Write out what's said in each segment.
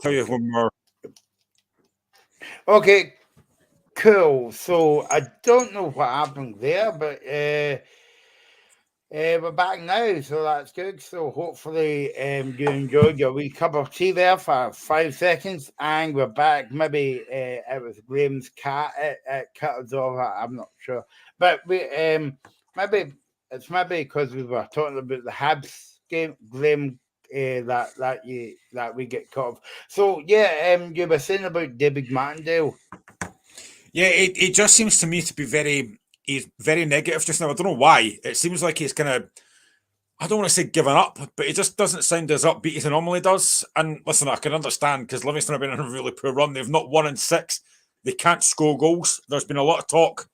Tell you when we're Okay, cool. So I don't know what happened there, but we're back now, so that's good. So hopefully you enjoyed your wee cup of tea there for 5 seconds, and we're back. Maybe it was Graham's cat. It cut us off. I'm not sure, but maybe maybe because we were talking about the Habs game, Graham. That we get cut off. So yeah, you were saying about David Martindale. yeah, it just seems to me to be he's very negative just now. I don't know why. It seems like he's kind of I don't want to say given up, but he just doesn't sound as upbeat as he normally does. And listen, I can understand because Livingston have been on a really poor run. They've not won in six. They can't score goals. There's been a lot of talk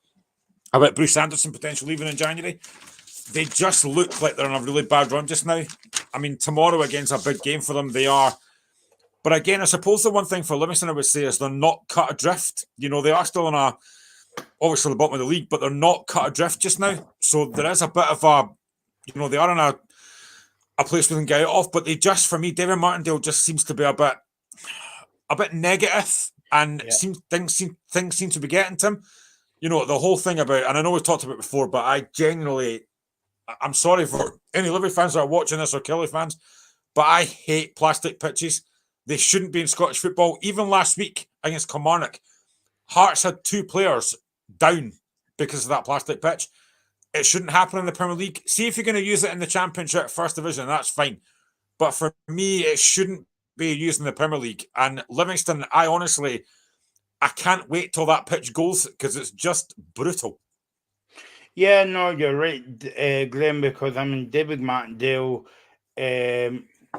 about Bruce Anderson potentially leaving in January. They just look like they're on a really bad run just now. I mean, tomorrow again's a big game for them. They are. But again, I suppose the one thing for Livingston I would say is they're not cut adrift. You know, they are still in obviously the bottom of the league, but they're not cut adrift just now. So there is a bit of they are in a place we can get out of. But they just, for me, David Martindale just seems to be a bit negative, and Yeah. things seem to be getting to him. You know, the whole thing about, and I know we've talked about it before, but I'm sorry for any Livy fans that are watching this or Kelly fans, but I hate plastic pitches. They shouldn't be in Scottish football. Even last week against Kilmarnock, Hearts had two players down because of that plastic pitch. It shouldn't happen in the Premier League. See if you're going to use it in the Championship, First Division, that's fine. But for me, it shouldn't be used in the Premier League. And Livingston, I can't wait till that pitch goes because it's just brutal. Yeah, no, you're right, Graham. Because I mean, David Martindale.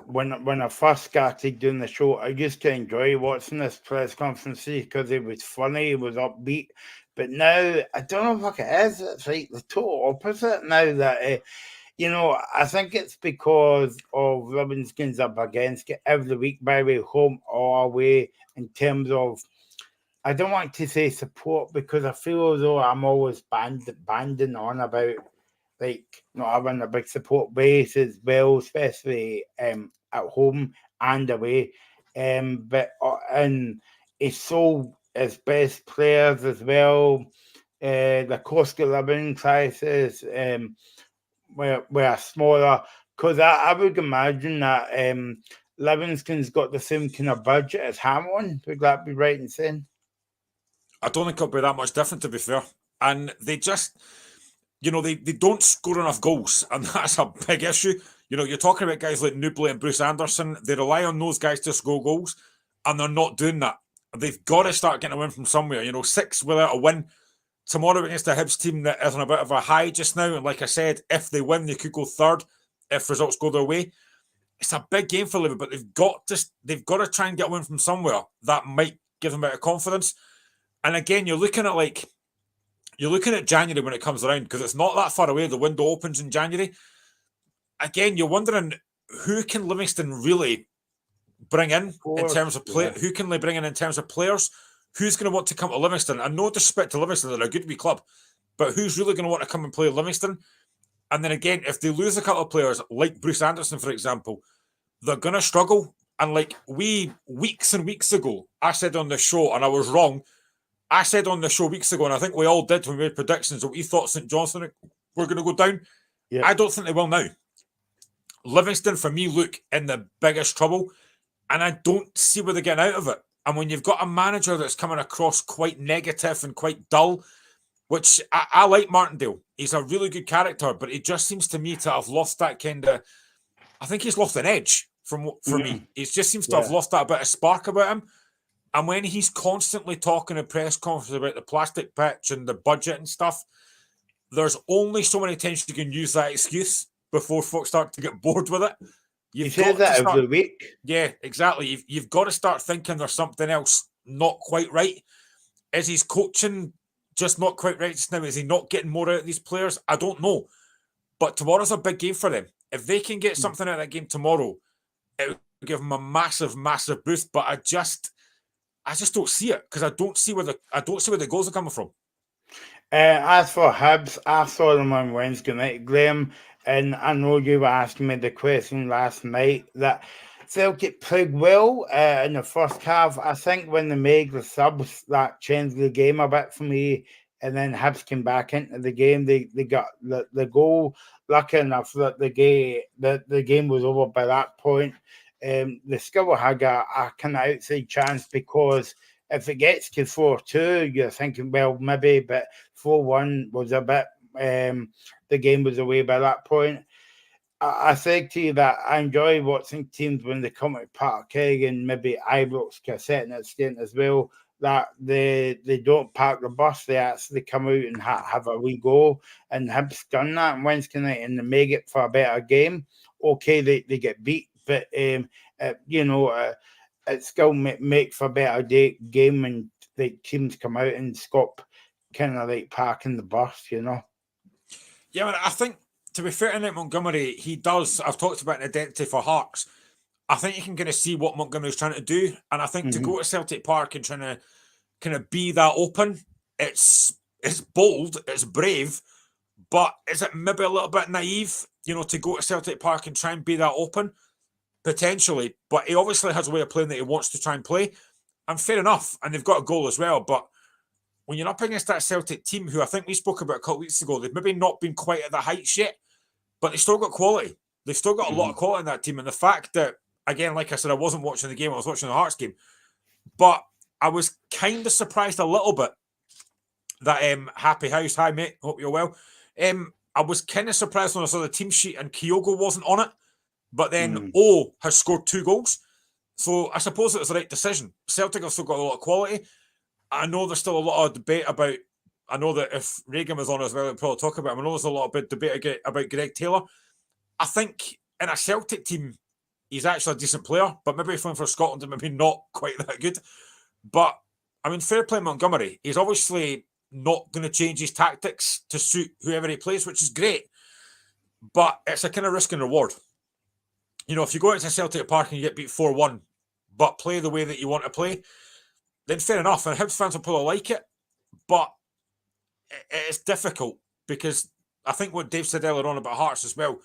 When I first started doing the show, I used to enjoy watching this press conferences because it was funny, it was upbeat. But now I don't know what it is. It's like the total opposite now. I think it's because of Livingston's up against it every week, by the way, home or away, in terms of I don't want to say support because I feel as though I'm always banding on about like not having a big support base as well, especially at home and away. And he sold his best players as well. The cost of living crisis, were smaller because I would imagine that Livingston's got the same kind of budget as Hamilton. Would that be right in saying? I don't think it'll be that much different, to be fair. And they don't score enough goals, and that's a big issue. You know, you're talking about guys like Newbley and Bruce Anderson. They rely on those guys to score goals, and they're not doing that. They've got to start getting a win from somewhere. You know, six without a win tomorrow against a Hibs team that is on a bit of a high just now. And like I said, if they win, they could go third if results go their way. It's a big game for Liverpool, but they've got to try and get a win from somewhere that might give them a bit of confidence. And again, you're looking at January when it comes around because it's not that far away. The window opens in January. Again, you're wondering who can Livingston really bring Of in course, terms of play. yeah. Who can they bring in terms of players? Who's going to want to come to Livingston? And no disrespect to Livingston, they're a good wee club, but who's really going to want to come and play Livingston? And then again, if they lose a couple of players like Bruce Anderson, for example, they're going to struggle. And like we weeks and weeks ago, I said on the show, and I was wrong. I said on the show weeks ago, and I think we all did when we made predictions that we thought St Johnstone were going to go down. Yeah. I don't think they will now. Livingston, for me, look in the biggest trouble, and I don't see where they're getting out of it. And when you've got a manager that's coming across quite negative and quite dull, which I like Martindale, he's a really good character, but he just seems to me to have lost that kind of. I think he's lost an edge for Yeah. me. He just seems to have Yeah. lost that bit of spark about him. And when he's constantly talking in press conferences about the plastic pitch and the budget and stuff, there's only so many times you can use that excuse before folks start to get bored with it. He You've says got to that start, every week. yeah, exactly. You've got to start thinking there's something else not quite right. Is his coaching just not quite right just now? Is he not getting more out of these players? I don't know. But tomorrow's a big game for them. If they can get something out of that game tomorrow, it would give them a massive, massive boost. But I just don't see it because I don't see where the goals are coming from. As for Hibs, I saw them on Wednesday night, Graham, and I know you were asking me the question last night that Celtic played well in the first half. I think when they made the subs, that changed the game a bit for me. And then Hibs came back into the game. They got the goal. Lucky enough that the game was over by that point. They still had a kind of outside chance, because if it gets to 4-2, you're thinking, well, maybe, but 4-1 was a bit. The game was away by that point. I said to you that I enjoy watching teams when they come at Parkhead and maybe Ibrox setting it straight as well, that they don't park the bus, they actually come out and have a wee go. And Hibs done that on Wednesday night, and they make it for a better game. Okay, they get beat, but it still make for a better game when the teams come out and stop kind of like parking the bus, Yeah, I think, to be fair to Nick Montgomery, he does. I've talked about an identity for Hearts. I think you can kind of see what Montgomery's trying to do, and I think to go to Celtic Park and trying to kind of be that open, it's bold, it's brave, but is it maybe a little bit naive, to go to Celtic Park and try and be that open? Potentially, but he obviously has a way of playing that he wants to try and play, and fair enough, and they've got a goal as well, but when you're up against that Celtic team, who I think we spoke about a couple of weeks ago, they've maybe not been quite at the heights yet, but they've still got quality. They've still got a lot of quality in that team. And the fact that, again, like I said, I wasn't watching the game, I was watching the Hearts game, but I was kind of surprised a little bit that Happy House, hi mate, hope you're well. I was kind of surprised when I saw the team sheet and Kyogo wasn't on it, but then O has scored 2 goals. So I suppose it was the right decision. Celtic have still got a lot of quality. I know there's still a lot of debate about, I know that if Reagan was on as well, we'd probably talk about him. I know there's a lot of debate about Greg Taylor. I think in a Celtic team, he's actually a decent player, but maybe if for Scotland, maybe not quite that good. But, I mean, fair play Montgomery. He's obviously not going to change his tactics to suit whoever he plays, which is great. But it's a kind of risk and reward. If you go into Celtic Park and you get beat 4-1, but play the way that you want to play, then fair enough. And Hibs fans will probably like it. But it's difficult, because I think what Dave said earlier on about Hearts as well,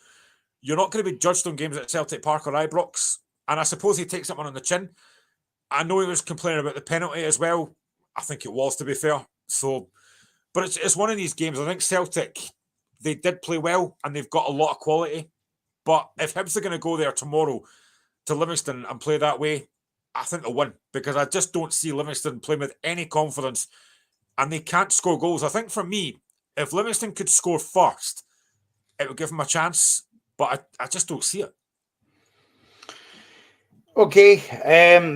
you're not going to be judged on games at Celtic Park or Ibrox. And I suppose he takes that one on the chin. I know he was complaining about the penalty as well. I think it was, to be fair. So, but it's one of these games. I think Celtic, they did play well and they've got a lot of quality. But if Hibs are going to go there tomorrow to Livingston and play that way, I think they'll win, because I just don't see Livingston playing with any confidence, and they can't score goals. I think for me, if Livingston could score first, it would give them a chance, but I just don't see it. Okay,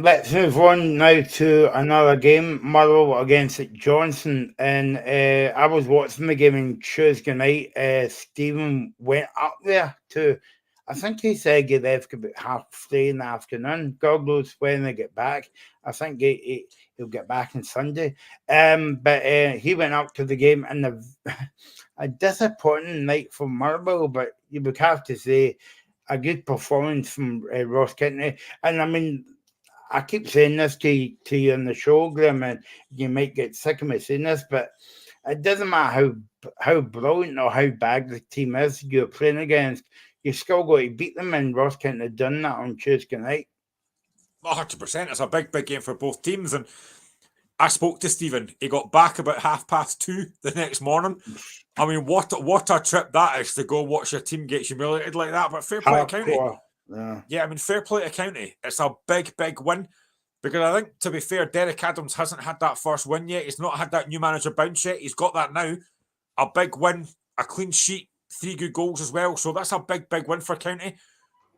let's move on now to another game, Motherwell against Johnson. And I was watching the game on Tuesday night. Stephen went up there to, I think he said he left about 3:30 in the afternoon. God knows when they get back. I think he'll get back on Sunday. But he went up to the game, and a disappointing night for Motherwell, but you would have to say a good performance from Ross Kentney. And I mean, I keep saying this to you on the show, Graham, and you might get sick of me saying this, but it doesn't matter how brilliant or how bad the team is you're playing against, you still got to beat them, and Ross Kentney done that on Tuesday night. 100%. It's a big game for both teams. And I spoke to Stephen. He got back about 2:30 the next morning. I mean, what a trip that is, to go watch your team get humiliated like that. But fair play to County. Yeah, I mean, fair play to County. It's a big win, because I think, to be fair, Derek Adams hasn't had that first win yet. He's not had that new manager bounce yet. He's got that now. A big win, a clean sheet, 3 good goals as well. So that's a big win for County.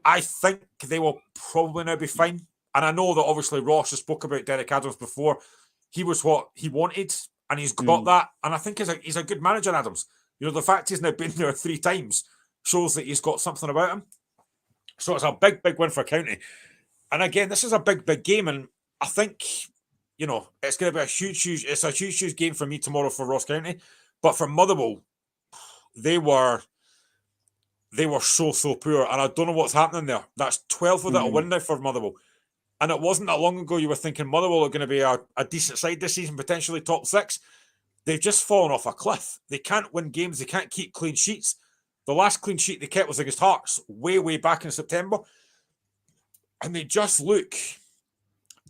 I think they will probably now be fine. And I know that obviously Ross has spoke about Derek Adams before. He was what he wanted, and he's got that. And I think he's a good manager, Adams. The fact he's now been there 3 times shows that he's got something about him. So it's a big win for County. And again, this is a big game, and I think, it's going to be a huge game for me tomorrow for Ross County. But for Motherwell, they were so poor, and I don't know what's happening there. That's 12 without a win now for Motherwell. And it wasn't that long ago you were thinking Motherwell are going to be a decent side this season, potentially top 6. They've just fallen off a cliff. They can't win games. They can't keep clean sheets. The last clean sheet they kept was against Hearts way back in September. and they just look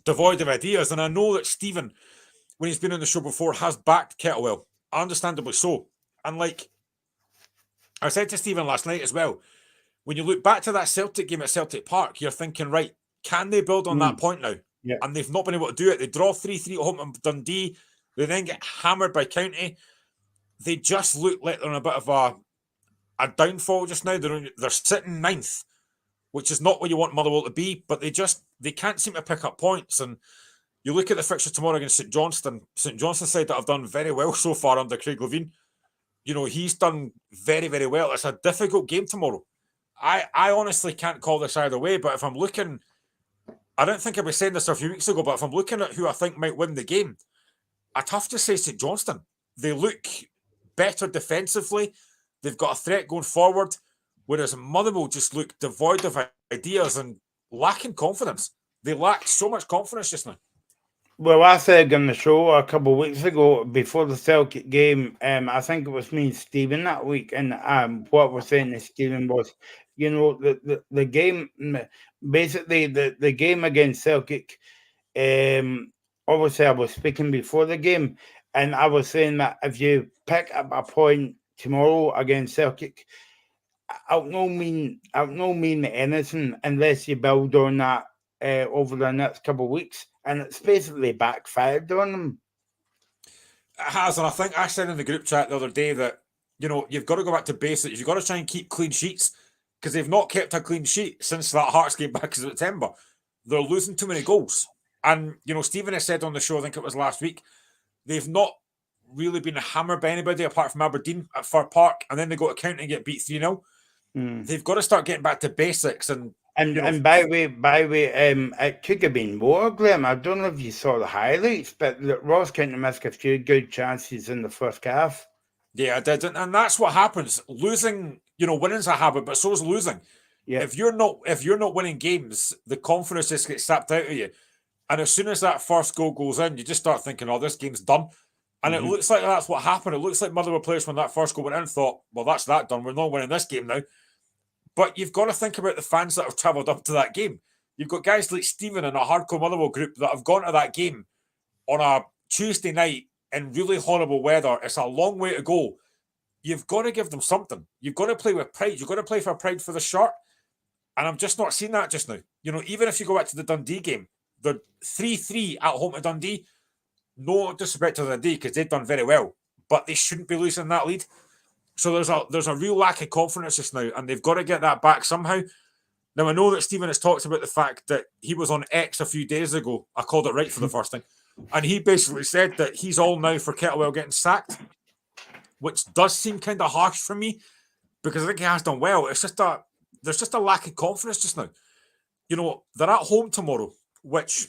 devoid of ideas. And I know that Stephen, when he's been on the show before, has backed Kettlewell, understandably so. And like I said to Stephen last night as well, when you look back to that Celtic game at Celtic Park, you're thinking, right, can they build on that point now? Yeah. And they've not been able to do it. They draw 3-3 at home to Dundee. They then get hammered by County. They just look like they're on a bit of a downfall just now. They're sitting ninth, which is not where you want Motherwell to be, but they can't seem to pick up points. And you look at the fixture tomorrow against St Johnstone. St Johnstone side that have done very well so far under Craig Levein. You know, he's done very, very well. It's a difficult game tomorrow. I honestly can't call this either way, but if I'm looking, I don't think I was saying this a few weeks ago, but if I'm looking at who I think might win the game, I'd have to say St Johnstone. They look better defensively. They've got a threat going forward, whereas Motherwell just look devoid of ideas and lacking confidence. They lack so much confidence just now. Well, I said on the show a couple of weeks ago before the Celtic game, I think it was me and Stephen that week, and what we're saying to Stephen was, you know, the game, basically the game against Celtic, obviously I was speaking before the game, and I was saying that if you pick up a point tomorrow against Celtic, I'll no mean anything unless you build on that over the next couple of weeks, and it's basically backfired on them. It has, and I think I said in the group chat the other day that, you know, you've got to go back to basics. You've got to try and keep clean sheets because they've not kept a clean sheet since that Hearts game back in September. They're losing too many goals. And, you know, Stephen has said on the show, I think it was last week, they've not really been hammered by anybody apart from Aberdeen at Fir Park, and then they go to County and get beat 3-0. They've got to start getting back to basics. And by the way, it could have been more, Graham. I don't know if you saw the highlights, but Ross County missed a few good chances in the first half. Yeah, I did, and that's what happens. Losing, you know, winning's a habit, but so is losing. Yeah. If you're not winning games, the confidence just gets sapped out of you. And as soon as that first goal goes in, you just start thinking, "Oh, this game's done." And it looks like that's what happened. It looks like Motherwell players, when that first goal went in, thought, "Well, that's that done. We're not winning this game now." But you've got to think about the fans that have travelled up to that game. You've got guys like Stephen and a hardcore Motherwell group that have gone to that game on a Tuesday night in really horrible weather. It's a long way to go. You've got to give them something. You've got to play with pride. You've got to play for pride for the shirt. And I'm just not seeing that just now. You know, even if you go back to the Dundee game, they're 3-3 at home to Dundee. No disrespect to Dundee because they've done very well, but they shouldn't be losing that lead. So there's a real lack of confidence just now, and they've got to get that back somehow. Now, I know that Stephen has talked about the fact that he was on X a few days ago. I called it right for the first thing. And he basically said that he's all now for Kettlewell getting sacked, which does seem kind of harsh for me because I think he has done well. It's just there's just a lack of confidence just now. You know, they're at home tomorrow, which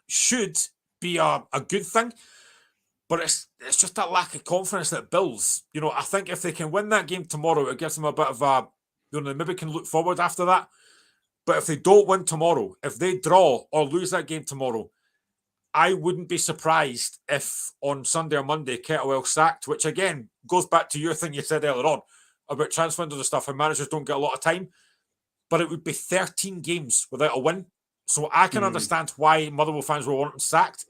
should be a good thing. But it's just that lack of confidence that builds. You know, I think if they can win that game tomorrow, it gives them a bit of a, you know, they maybe can look forward after that. But if they don't win tomorrow, if they draw or lose that game tomorrow, I wouldn't be surprised if on Sunday or Monday, Kettlewell sacked, which again goes back to your thing you said earlier on about transfer windows and stuff, and managers don't get a lot of time. But it would be 13 games without a win. So I can understand why Motherwell fans were wanting sacked.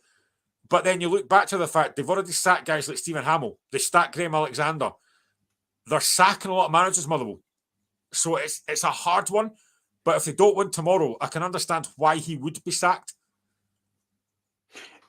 But then you look back to the fact they've already sacked guys like Stephen Hamill. They sacked Graham Alexander. They're sacking a lot of managers, Motherwell. So it's a hard one. But if they don't win tomorrow, I can understand why he would be sacked.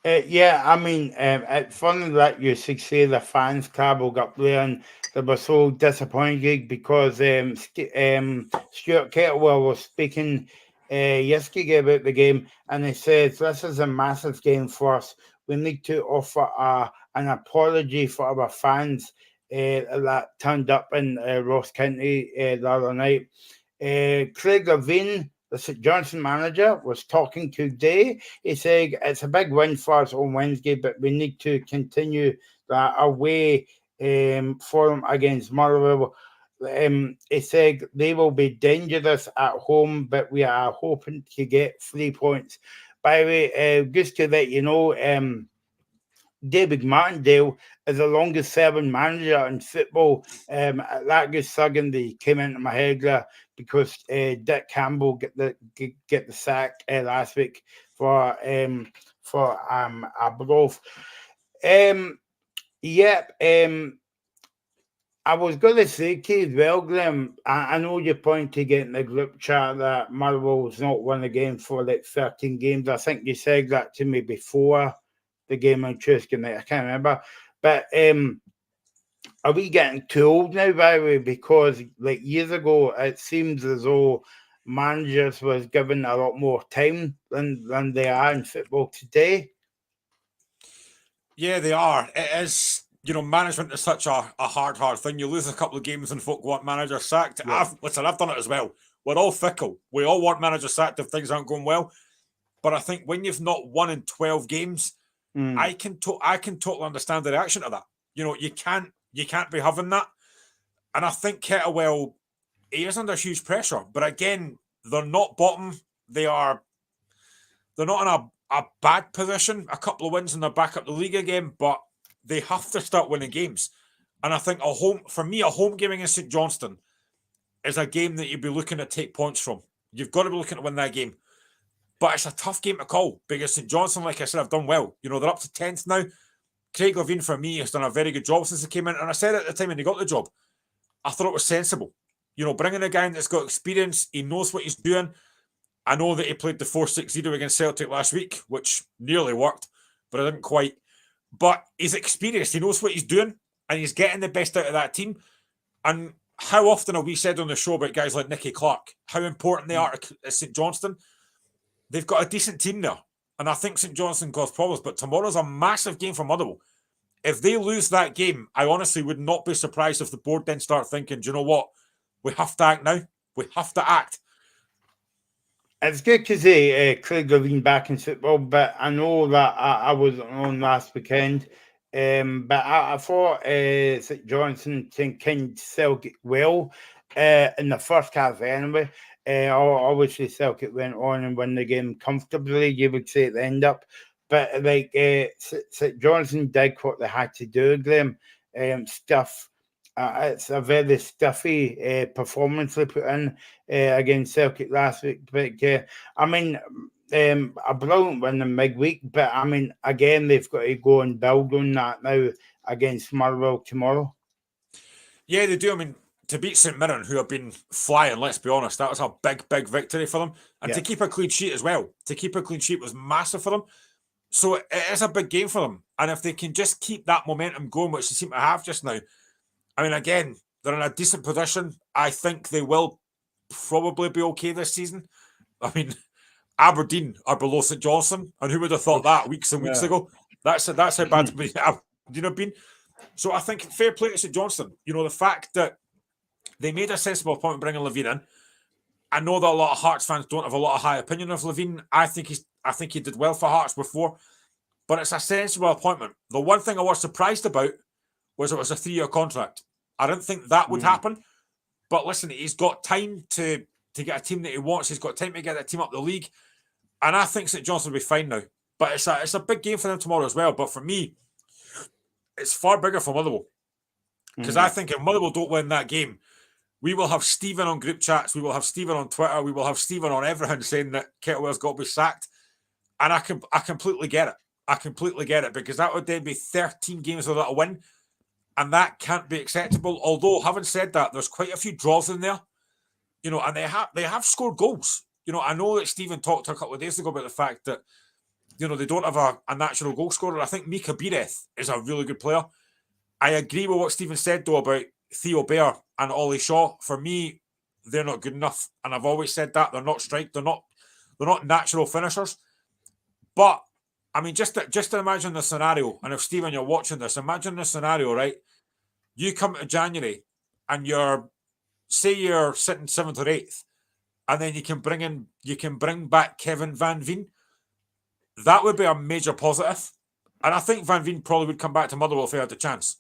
Yeah, I mean, it's funny that you should say the fans travelled up there and they were so disappointed because Stuart Kettlewell was speaking yesterday about the game, and he says, "This is a massive game for us. We need to offer an apology for our fans that turned up in Ross County the other night." Craig Levein, the St Johnstone manager, was talking today. He said it's a big win for us on Wednesday, but we need to continue the away form against Motherwell. He said they will be dangerous at home, but we are hoping to get 3 points. By the way, just to let you know, David Martindale is the longest serving manager in football. That just suddenly came into my head because Dick Campbell get the sack last week for Arbroath. Yep. I was going to say to you as well, Graham, I know your point to get in the group chat that Motherwell's not won a game for like 13 games. I think you said that to me before the game on Tuesday night. I can't remember. But are we getting too old now, by the way? Because like years ago, it seems as though managers was given a lot more time than they are in football today. Yeah, they are. It is, management is such a hard thing. You lose a couple of games and folk want manager sacked. Yeah. I've done it as well. We're all fickle. We all want manager sacked if things aren't going well. But I think when you've not won in 12 games, I can totally understand the reaction to that. You can't be having that. And I think Kettlewell, he is under huge pressure. But again, they're not bottom. They're not in a bad position. A couple of wins and they're back up the league again, but they have to start winning games. And I think a home game against St Johnstone is a game that you'd be looking to take points from. You've got to be looking to win that game. But it's a tough game to call because St Johnstone, like I said, have done well. They're up to 10th now. Craig Levein, for me, has done a very good job since he came in. And I said at the time when he got the job, I thought it was sensible. Bringing a guy in that's got experience, he knows what he's doing. I know that he played the 4-6-0 against Celtic last week, which nearly worked, but I didn't quite. But he's experienced. He knows what he's doing, and he's getting the best out of that team. And how often have we said on the show about guys like Nicky Clark, how important they are at St Johnstone? They've got a decent team there, and I think St Johnstone caused problems, but tomorrow's a massive game for Motherwell. If they lose that game, I honestly would not be surprised if the board then start thinking, do you know what? We have to act now. We have to act. It's good to see Craig Levein back in football, but I know that I wasn't on last weekend. But I thought St Johnstone can Celtic well in the first half anyway. Obviously, Celtic went on and won the game comfortably, you would say, at the end up. But like St Johnstone did what they had to do, Graham. Stuff. It's a very stuffy performance they put in against Celtic last week. But a brilliant win in midweek. But again, they've got to go and build on that now against Motherwell tomorrow. Yeah, they do. To beat St Mirren, who have been flying, let's be honest, that was a big victory for them. And to keep a clean sheet as well. To keep a clean sheet was massive for them. So it is a big game for them. And if they can just keep that momentum going, which they seem to have just now, again, they're in a decent position. I think they will probably be okay this season. Aberdeen are below St Johnstone, and who would have thought that weeks and weeks ago? That's how bad it's been. So I think fair play to St Johnstone. The fact that they made a sensible point in bringing Levein in. I know that a lot of Hearts fans don't have a lot of high opinion of Levein. I think he did well for Hearts before, but it's a sensible appointment. The one thing I was surprised about was it was a 3-year contract. I didn't think that would happen. But listen, he's got time to get a team that he wants. He's got time to get that team up the league. And I think St Johnstone will be fine now. But it's a big game for them tomorrow as well. But for me, it's far bigger for Motherwell. Because I think if Motherwell don't win that game, we will have Stephen on group chats. We will have Stephen on Twitter. We will have Stephen on everything saying that Kettlewell's got to be sacked. And I completely get it. I completely get it. Because that would then be 13 games without a win. And that can't be acceptable. Although, having said that, there's quite a few draws in there. And they have scored goals. I know that Stephen talked a couple of days ago about the fact that, they don't have a natural goal scorer. I think Mika Bireth is a really good player. I agree with what Stephen said, though, about Theo Bair and Ollie Shaw. For me, they're not good enough. And I've always said that. They're not they're not natural finishers. But, just to imagine the scenario, and if, Stephen, you're watching this, imagine the scenario, right? You come to January and you're sitting 7th or 8th, and then you can bring back Kevin Van Veen. That would be a major positive. And I think Van Veen probably would come back to Motherwell if he had the chance.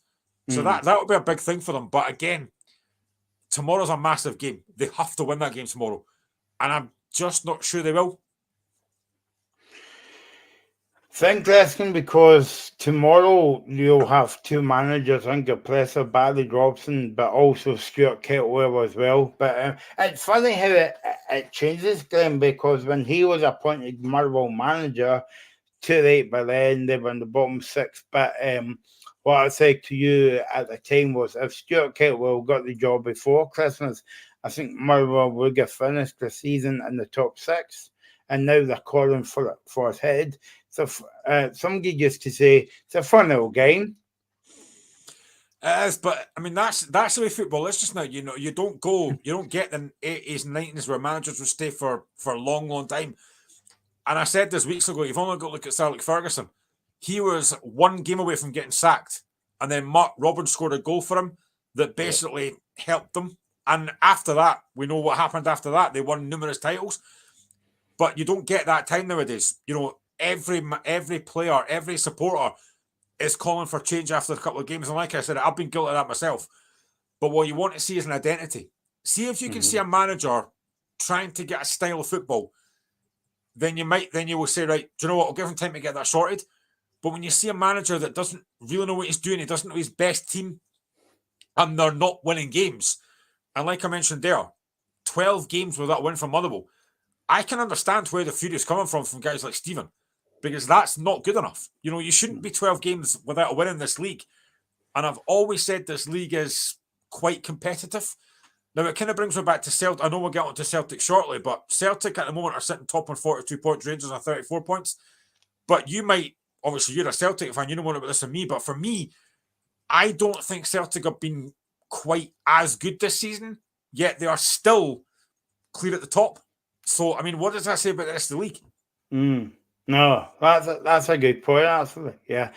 So that would be a big thing for them. But again, tomorrow's a massive game. They have to win that game tomorrow. And I'm just not sure they will. think Glasgow because tomorrow you'll have two managers, I think Oppressor, Barry Robson, but also Stuart Kettlewell as well. But it's funny how it changes, Glenn, because when he was appointed Motherwell manager, too late by then, they were in the bottom six. But what I said to you at the time was if Stuart Kettlewell got the job before Christmas, I think Motherwell would have finished the season in the top six. And now they're calling for his head. So somebody used to say it's a fun little game. It is, but I mean that's the way football is just now. You know, you don't get the 80s and 90s where managers would stay for a long time. And I said this weeks ago, you've only got to look at Sir Alex Ferguson. He was one game away from getting sacked, and then Mark Robin scored a goal for him that basically helped them. And after that, we know what happened after that. They won numerous titles, but you don't get that time nowadays. You know, every player, every supporter is calling for change after a couple of games. And like I said, I've been guilty of that myself. But what you want to see is an identity. See if you can see a manager trying to get a style of football. Then you will say, right, do you know what? I'll give him time to get that sorted. But when you see a manager that doesn't really know what he's doing, he doesn't know his best team, and they're not winning games. And like I mentioned there, 12 games without a win from Motherwell. I can understand where the fury is coming from guys like Stephen, because that's not good enough. You know, you shouldn't be 12 games without a win in this league. And I've always said this league is quite competitive. Now, it kind of brings me back to Celtic. I know we'll get on to Celtic shortly, but Celtic at the moment are sitting top on 42 points, Rangers on 34 points. But you might, obviously, you're a Celtic fan, you know more about this than me, but for me, I don't think Celtic have been quite as good this season, yet they are still clear at the top. So, I mean, what does that say about the rest of the league? No, that's a good point, actually. Yeah.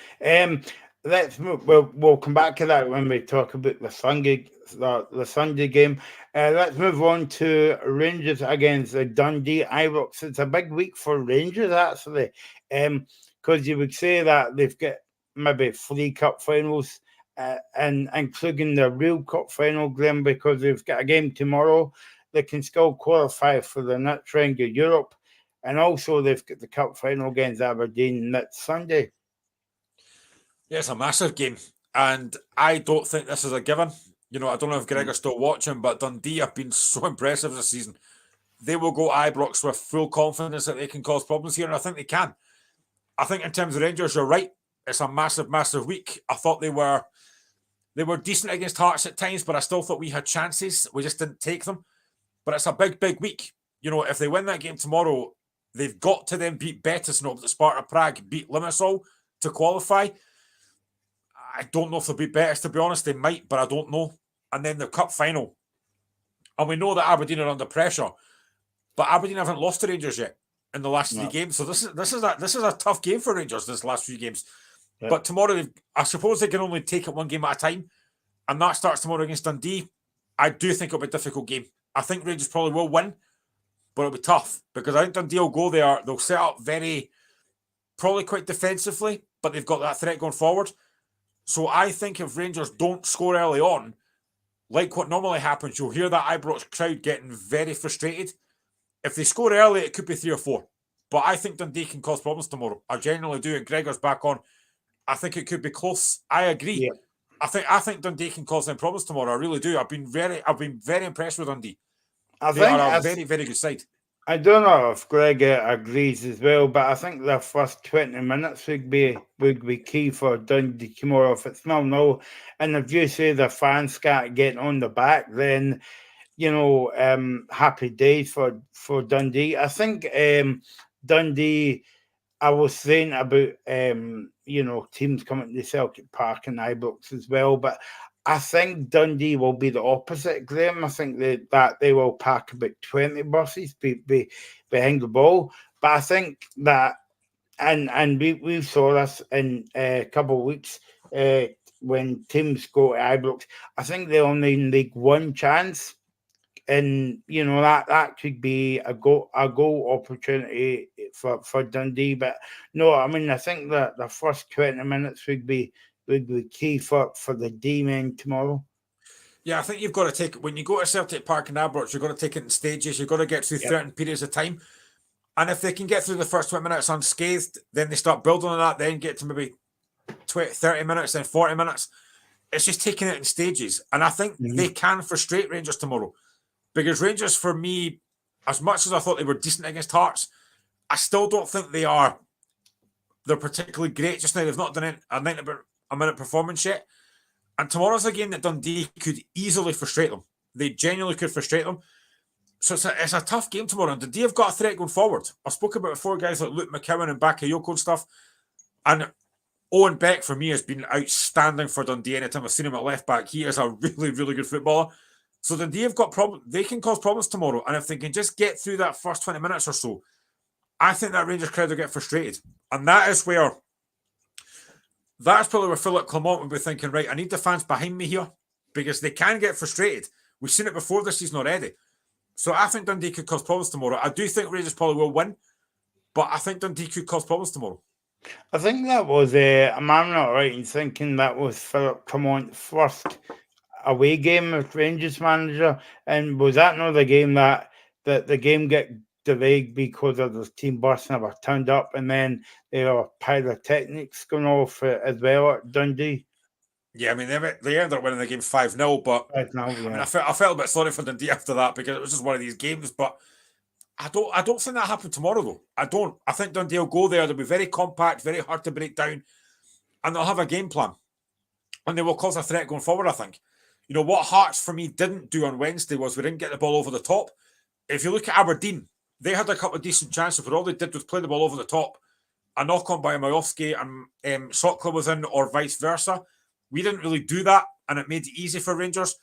Let's move. We'll come back to that when we talk about the Sunday game. Let's move on to Rangers against the Dundee Ibrox. It's a big week for Rangers, actually, because you would say that they've got maybe 3 cup finals, and including the real cup final, Glenn, because they've got a game tomorrow. They can still qualify for the next round of Europe. And also, they've got the cup final against Aberdeen next Sunday. Yeah, it's a massive game. And I don't think this is a given. You know, I don't know if Gregor's still watching, but Dundee have been so impressive this season. They will go Ibrox with full confidence that they can cause problems here, and I think they can. I think in terms of Rangers, you're right. It's a massive, massive week. I thought they were decent against Hearts at times, but I still thought we had chances. We just didn't take them. But it's a big, big week. You know, if they win that game tomorrow, they've got to then beat Betis and hope that Sparta Prague beat Limassol to qualify. I don't know if they'll beat Betis, to be honest. They might, but I don't know. And then the cup final. And we know that Aberdeen are under pressure, but Aberdeen haven't lost to Rangers yet in the last 3 games. So this is a tough game for Rangers, this last few games. Yeah. But tomorrow, I suppose they can only take it one game at a time. And that starts tomorrow against Dundee. I do think it'll be a difficult game. I think Rangers probably will win, but it'll be tough because I think Dundee will go there. They'll set up probably quite defensively, but they've got that threat going forward. So I think if Rangers don't score early on, like what normally happens, you'll hear that Ibrox crowd getting very frustrated. If they score early, it could be 3 or 4. But I think Dundee can cause problems tomorrow. I genuinely do. And Gregor's back on. I think it could be close. I agree. Yeah. I think Dundee can cause them problems tomorrow. I really do. I've been very impressed with Dundee. They are a very, very good side. I don't know if Greg agrees as well, but I think the first 20 minutes would be key for Dundee tomorrow. If it's 0-0, and if you say the fans can't get on the back, then happy days for Dundee. I think Dundee. I was saying about teams coming to Celtic Park and Ibrox as well, but I think Dundee will be the opposite, Graham. I think that they will pack about 20 buses behind the ball. But I think that, and we saw this in a couple of weeks when teams go to Ibrox, I think they only need 1 chance. And, that could be a goal opportunity for Dundee. But no, I mean, I think that the first 20 minutes would be key for the D-men tomorrow. Yeah, I think you've got to take, when you go to Celtic Park and Ibrox, you've got to take it in stages. You've got to get through certain periods of time. And if they can get through the first 20 minutes unscathed, then they start building on that, then get to maybe 20, 30 minutes, then 40 minutes. It's just taking it in stages. And I think they can frustrate Rangers tomorrow. Because Rangers, for me, as much as I thought they were decent against Hearts, I still don't think they're particularly great just now. They've not done a 90-minute performance yet. And tomorrow's a game that Dundee could easily frustrate them. They genuinely could frustrate them. So it's a tough game tomorrow. And Dundee have got a threat going forward. I spoke about before guys like Luke McCowan and Bakayoko and stuff. And Owen Beck, for me, has been outstanding for Dundee anytime I've seen him at left back. He is a really, really good footballer. So Dundee have got problems. They can cause problems tomorrow. And if they can just get through that first 20 minutes or so, I think that Rangers crowd will get frustrated. And that's probably where Philip Clement will be thinking, right, I need the fans behind me here because they can get frustrated. We've seen it before this season already. So I think Dundee could cause problems tomorrow. I do think Rangers probably will win, but I think Dundee could cause problems tomorrow. I think that was, am I not right in thinking that was Philip Clement's first away game as Rangers manager? And was that not the game that the game get delayed because of the team bus never turned up, and then there were pyrotechnics going off as well at Dundee? Yeah, I mean, they ended up winning the game 5-0, but I mean, I felt a bit sorry for Dundee after that because it was just one of these games, but I don't think that happened tomorrow, though. I don't. I think Dundee will go there. They'll be very compact, very hard to break down, and they'll have a game plan, and they will cause a threat going forward, I think. You know, what Hearts, for me, didn't do on Wednesday was we didn't get the ball over the top. If you look at Aberdeen, they had a couple of decent chances, but all they did was play the ball over the top. A knock-on by Majowski and Sokla was in, or vice versa. We didn't really do that, and it made it easy for Rangers.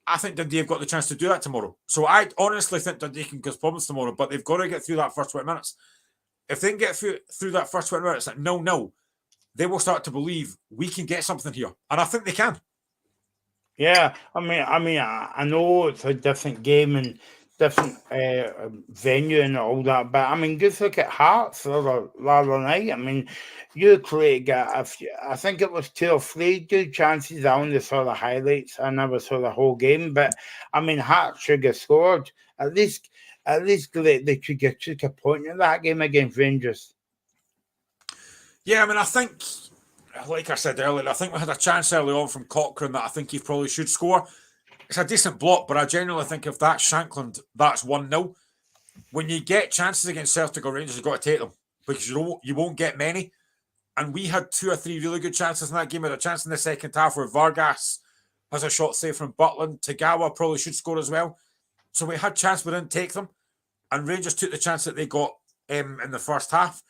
I think Dundee have got the chance to do that tomorrow. So I honestly think Dundee can cause problems tomorrow, but they've got to get through that first 20 minutes. If they can get through that first 20 minutes at 0-0, they will start to believe we can get something here. And I think they can. Yeah, I know it's a different game and different venue and all that, but I mean, just look at Hearts the other night. I mean, you clearly got I think it was 2 or 3 good chances. I only saw the highlights. I never saw the whole game, but I mean, Hearts should have scored at least. They could get a point in that game against Rangers. Yeah, I mean, I think, like I said earlier, I think we had a chance early on from Cochrane that I think he probably should score. It's a decent block, but I genuinely think if that's Shankland, that's 1-0. When you get chances against Celtic or Rangers, you've got to take them because you won't get many. And we had 2 or 3 really good chances in that game. We had a chance in the second half where Vargas has a shot saved from Butland. Tagawa probably should score as well. So we had chance, we didn't take them. And Rangers took the chance that they got in the first half.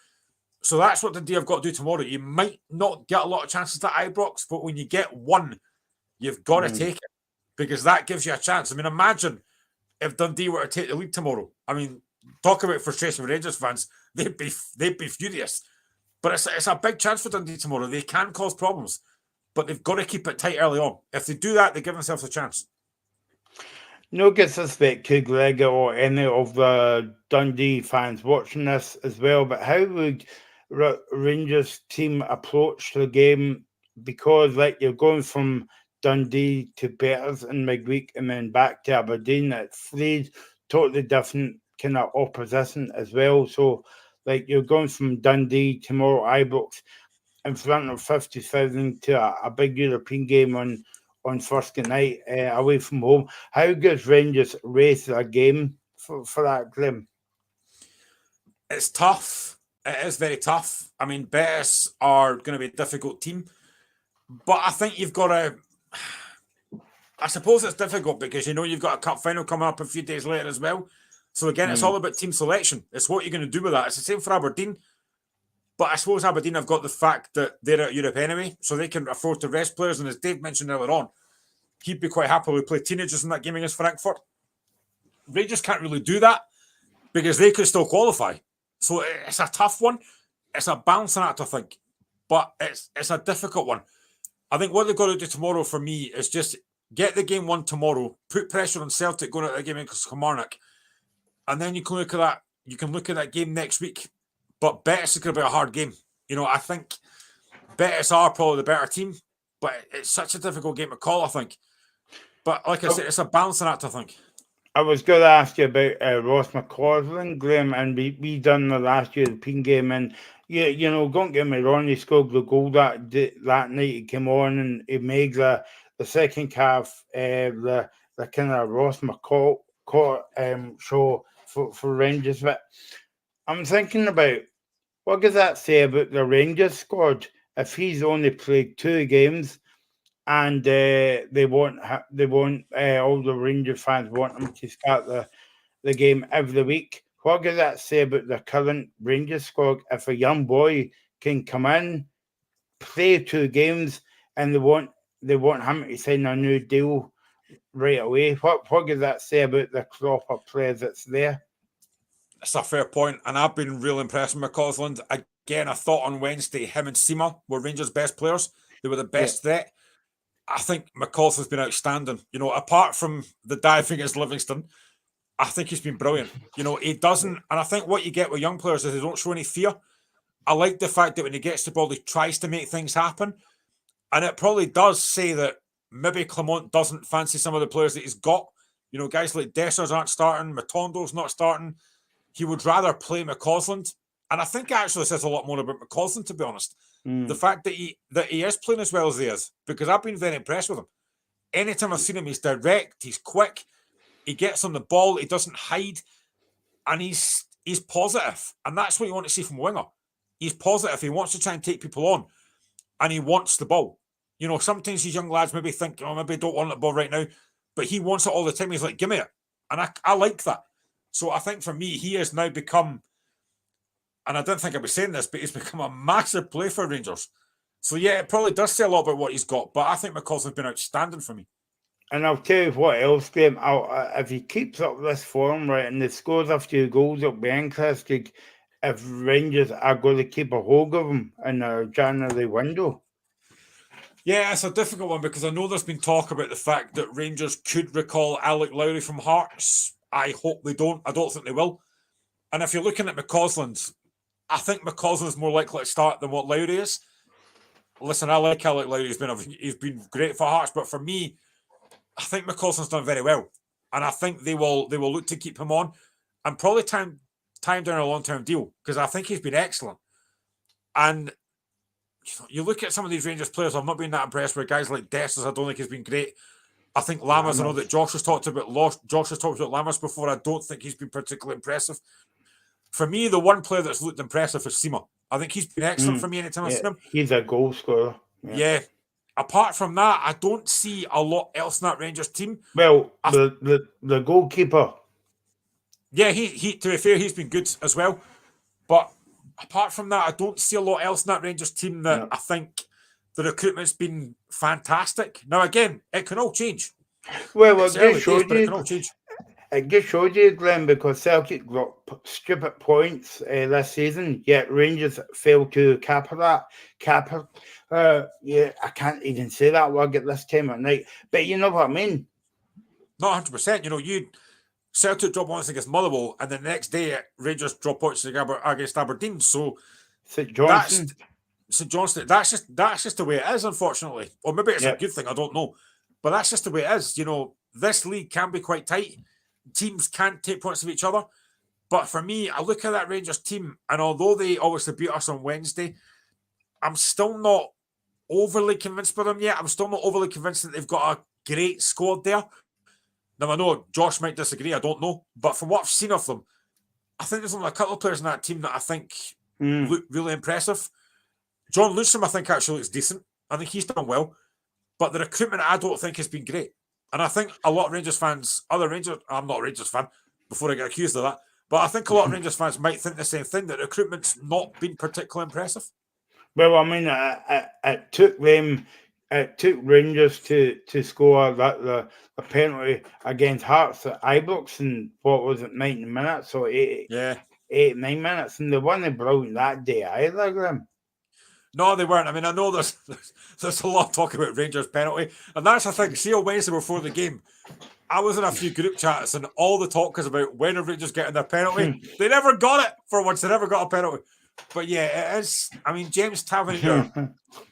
So that's what Dundee have got to do tomorrow. You might not get a lot of chances at Ibrox, but when you get one, you've got to take it because that gives you a chance. I mean, imagine if Dundee were to take the lead tomorrow. I mean, talk about frustration with Rangers fans. They'd be furious. But it's a big chance for Dundee tomorrow. They can cause problems, but they've got to keep it tight early on. If they do that, they give themselves a chance. No disrespect to Gregor or any of the Dundee fans watching this as well, but how would Rangers team approach the game? Because like you're going from Dundee to Betters in midweek and then back to Aberdeen at 3 totally different kind of opposition as well. So like you're going from Dundee tomorrow, Ibrox, in front of 50,000 to a big European game on Thursday night away from home. How does Rangers race a game for that game? It's tough. It is very tough. I mean, Betis are going to be a difficult team, but I think you've got to. I suppose it's difficult because you've got a cup final coming up a few days later as well. So again, it's all about team selection. It's what you're going to do with that. It's the same for Aberdeen. But I suppose Aberdeen have got the fact that they're at Europe anyway, so they can afford to rest players. And as Dave mentioned earlier on, he'd be quite happy to play teenagers in that game against Frankfurt. Rangers can't really do that because they could still qualify. So it's a tough one. It's a balancing act, I think. But it's a difficult one. I think what they've got to do tomorrow for me is just get the game won tomorrow, put pressure on Celtic going out of the game against Kilmarnock, and then you can look at that. You can look at that game next week. But Betis is going to be a hard game. I think Betis are probably the better team, but it's such a difficult game to call, I think. But like I said, it's a balancing act, I think. I was going to ask you about Ross McCausland, Graham, and we done the last European game, and don't get me wrong, he scored the goal that night. He came on and he made the second half, the kind of Ross McCall show for Rangers. But I'm thinking about, what does that say about the Rangers squad if he's only played 2 games? And they want all the Rangers fans want him to start the game every week. What does that say about the current Rangers squad? If a young boy can come in, play 2 games, and they want him to sign a new deal right away, what does that say about the crop of players that's there? It's a fair point, and I've been real impressed with McCausland. Again, I thought on Wednesday him and Sema were Rangers' best players. They were the best threat. I think McCausland's been outstanding. Apart from the diving against Livingston, I think he's been brilliant. He doesn't, and I think what you get with young players is they don't show any fear. I like the fact that when he gets the ball, he tries to make things happen. And it probably does say that maybe Clement doesn't fancy some of the players that he's got. Guys like Dessers aren't starting, Matondo's not starting. He would rather play McCausland. And I think actually says a lot more about McCausland, to be honest. The fact that he is playing as well as he is, because I've been very impressed with him. Anytime I've seen him, he's direct, he's quick, he gets on the ball, he doesn't hide, and he's positive. And that's what you want to see from a winger. He's positive, he wants to try and take people on, and he wants the ball. Sometimes these young lads maybe think, maybe I don't want the ball right now, but he wants it all the time. He's like, give me it. And I like that. So I think for me, he has now become, and I didn't think I'd be saying this, but he's become a massive play for Rangers. So yeah, it probably does say a lot about what he's got, but I think McCausland's been outstanding for me. And I'll tell you what else, Graham, if he keeps up this form, right, and he scores a few goals, it'll be interesting if Rangers are going to keep a hold of him in the January window. Yeah, it's a difficult one because I know there's been talk about the fact that Rangers could recall Alec Lowry from Hearts. I hope they don't. I don't think they will. And if you're looking at McCausland, I think McCausland's more likely to start than what Lowry is. Listen, I like Alec Lowry. He's been great for Hearts, but for me, I think McCausland's done very well, and I think they will look to keep him on, and probably time down a long-term deal because I think he's been excellent. And you look at some of these Rangers players, I've not been that impressed with guys like Dessers. I don't think he's been great. I think Lammers, I know that Josh has talked about Lammers before. I don't think he's been particularly impressive. For me, the one player that's looked impressive is Sema. I think he's been excellent for me anytime I've seen him. He's a goal scorer. Yeah. Apart from that, I don't see a lot else in that Rangers team. Well, the goalkeeper. Yeah, he to be fair, he's been good as well. But apart from that, I don't see a lot else in that Rangers team that I think the recruitment's been fantastic. Now, again, it can all change. Well, it just showed you, Glenn, because Celtic got stupid points this season, yet Rangers failed to cap that. I can't even say that word at this time of night, but you know what I mean? Not 100%. Celtic drop points against Motherwell, and the next day Rangers drop points against Aberdeen. So St Johnstone. That's just the way it is, unfortunately. Or maybe it's a good thing, I don't know. But that's just the way it is. This league can be quite tight. Teams can't take points of each other. But for me, I look at that Rangers team, and although they obviously beat us on Wednesday, I'm still not overly convinced by them yet. I'm still not overly convinced that they've got a great squad there. Now, I know Josh might disagree, I don't know. But from what I've seen of them, I think there's only a couple of players in that team that I think look really impressive. John Lundstram, I think, actually looks decent. I think he's done well. But the recruitment, I don't think, has been great. And I think a lot of Rangers fans, I'm not a Rangers fan, before I get accused of that, but I think a lot of Rangers fans might think the same thing, that recruitment's not been particularly impressive. Well, I mean, it took Rangers to score the penalty against Hearts at Ibrox in, 90 minutes or 9 minutes, and they weren't brilliant that day either, Graham. No, they weren't. I mean, I know there's a lot of talk about Rangers penalty, and that's the thing. See, on Wednesday before the game, I was in a few group chats, and all the talk is about when are Rangers getting their penalty. They never got it for once. They never got a penalty. But yeah, it is. I mean, James Tavernier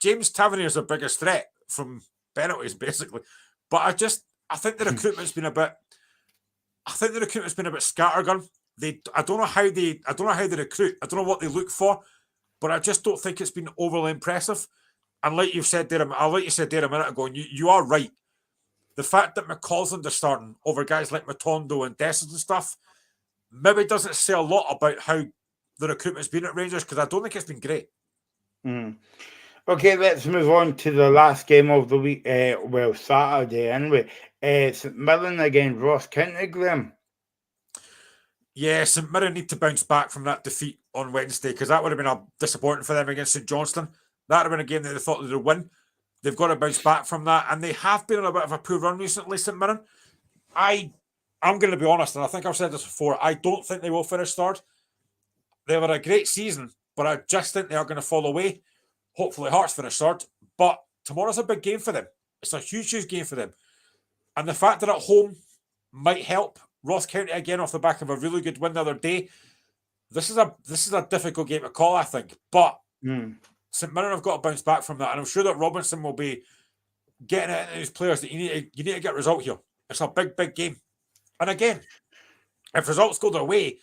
is the biggest threat from penalties, basically. But I think the recruitment's been a bit. I think the recruitment's been a bit scattergun. I don't know how they recruit. I don't know what they look for, but I just don't think it's been overly impressive. And like you said there a minute ago, and you are right. The fact that McCausland is starting over guys like Matondo and Dessers and stuff maybe doesn't say a lot about how the recruitment's been at Rangers, because I don't think it's been great. Okay, let's move on to the last game of the week. Saturday anyway. St Mirren against Ross County, Graham. Yeah, St Mirren need to bounce back from that defeat on Wednesday, because that would have been a disappointing for them against St Johnstone. That would have been a game that they thought they would win. They've got to bounce back from that, and they have been on a bit of a poor run recently, St Mirren. I'm going to be honest, and I think I've said this before, I don't think they will finish third. They were a great season, but I just think they are going to fall away. Hopefully Hearts finish third, but tomorrow's a big game for them. It's a huge, huge game for them. And the fact that at home might help Ross County again off the back of a really good win the other day. This is a difficult game to call, I think. But St Mirren have got to bounce back from that, and I'm sure that Robinson will be getting it into his players that you need to get a result here. It's a big, big game. And again, if results go their way,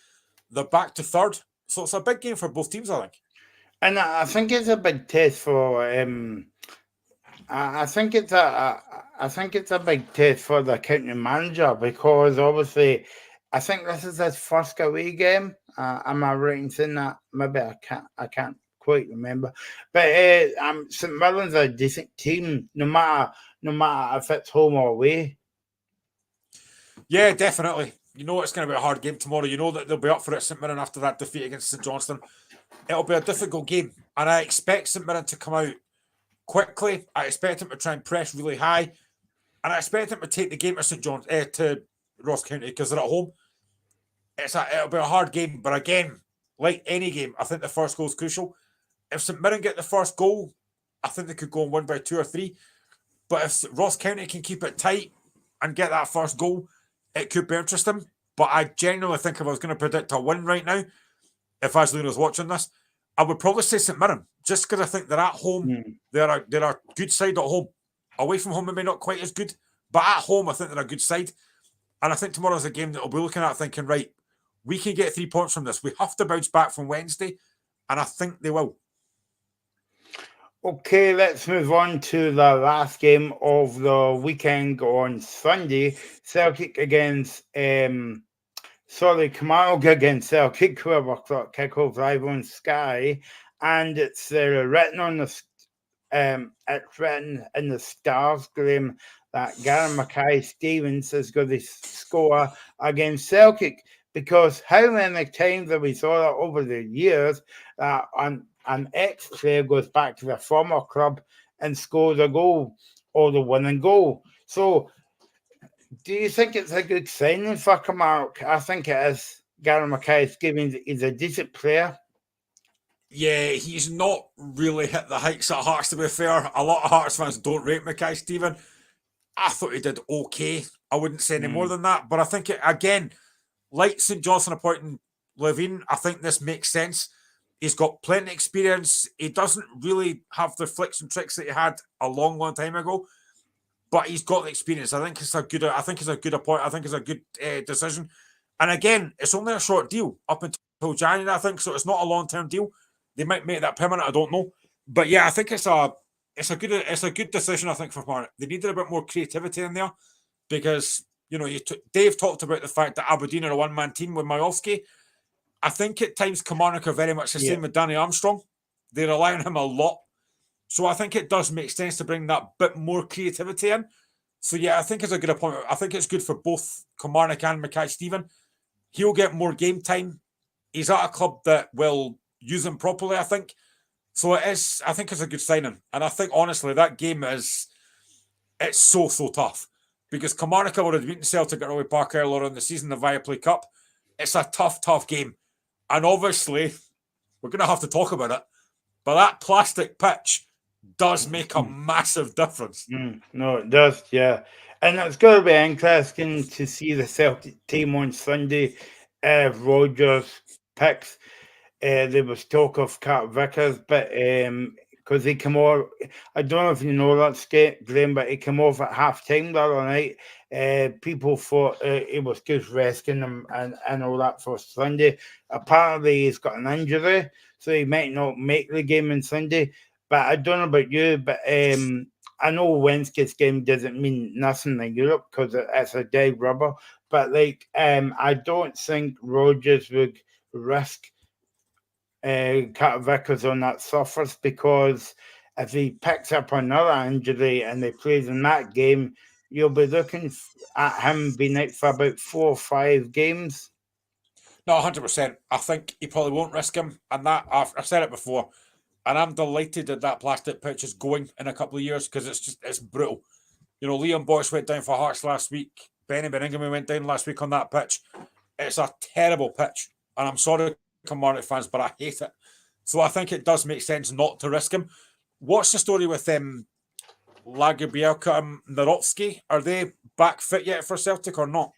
they're back to third. So it's a big game for both teams, I think. And I think it's a big test for. I think it's a big test for the county manager, because obviously, I think this is his first away game. Am I right in saying that? Maybe I can't quite remember. But St Mirren's a decent team, no matter if it's home or away. Yeah, definitely. You know it's going to be a hard game tomorrow. You know that they'll be up for it, St Mirren, after that defeat against St Johnstone. It'll be a difficult game, and I expect St Mirren to come out quickly. I expect them to try and press really high, and I expect them to take the game to to Ross County, because they're at home. It'll be a hard game, but again, like any game, I think the first goal is crucial. If St Mirren get the first goal, I think they could go and win by 2 or 3. But if Ross County can keep it tight and get that first goal, it could be interesting. But I genuinely think if I was going to predict a win right now, if Ashley was watching this, I would probably say St Mirren, just because I think they're at home. They're a good side at home. Away from home, maybe not quite as good, but at home, I think they're a good side. And I think tomorrow's a game that we'll be looking at thinking, right, we can get 3 points from this. We have to bounce back from Wednesday, and I think they will. Okay, let's move on to the last game of the weekend on Sunday. Celtic against Kilmarnock against Celtic, whoever thought kickoff live on Sky, and it's written on the it's written in the stars, Graham, that Gary Mackay-Stevens is going to score against Celtic, because how many times have we saw that over the years that an ex-player goes back to their former club and scores a goal, or the winning goal? So do you think it's a good signing for Kilmarnock? I think it is. Gary Mackay-Stevens is a decent player. Yeah, he's not really hit the heights at Hearts, to be fair. A lot of Hearts fans don't rate Mackay-Steven. I thought he did okay. I wouldn't say any more than that. But I think, again, like St Johnstone appointing Levine, I think this makes sense. He's got plenty of experience. He doesn't really have the flicks and tricks that he had a long, long time ago, but he's got the experience. I think it's a good appointment. I think it's a good decision. And again, it's only a short deal up until January, I think, so it's not a long-term deal. They might make that permanent. I don't know, but yeah, I think it's a good decision. I think for Kilmarnock, they needed a bit more creativity in there, because Dave talked about the fact that Aberdeen are a one-man team with Majowski. I think at times Kilmarnock are very much the same with Danny Armstrong. They rely on him a lot. So I think it does make sense to bring that bit more creativity in. So yeah, I think it's a good appointment. I think it's good for both Kilmarnock and Mackay-Steven. He'll get more game time. He's at a club that will use him properly, I think. So I think it's a good signing. And I think, honestly, that game it's so tough. Because Kilmarnock have already beaten Celtic at Rugby Park earlier in the season, the Viaplay Cup. It's a tough game. And obviously, we're going to have to talk about it, but that plastic pitch does make a massive difference. No, it does, yeah. And it's going to be interesting to see the Celtic team on Sunday if Rodgers picks. There was talk of Cat Vickers, but because he came off. I don't know if you know that, Graham, but he came off at half time the other night. People thought he was just resting him and all that for Sunday. Apparently, he's got an injury, so he might not make the game on Sunday. But I don't know about you, but I know Wednesday's game doesn't mean nothing in Europe because it's a dead rubber. But I don't think Rodgers would risk Carter Vickers on that surface, because if he picks up another injury and he plays in that game, you'll be looking at him being out for about 4 or 5 games. No, 100%. I think he probably won't risk him, and that I've said it before, and I'm delighted that plastic pitch is going in a couple of years, because it's brutal. You know, Liam Boyce went down for Hearts last week. Benny Beningame went down last week on that pitch. It's a terrible pitch, and I'm sorry, Kilmarnock fans, but I hate it. So I think it does make sense not to risk him. What's the story with Lagerbielke and Narovski? Are they back fit yet for Celtic or not?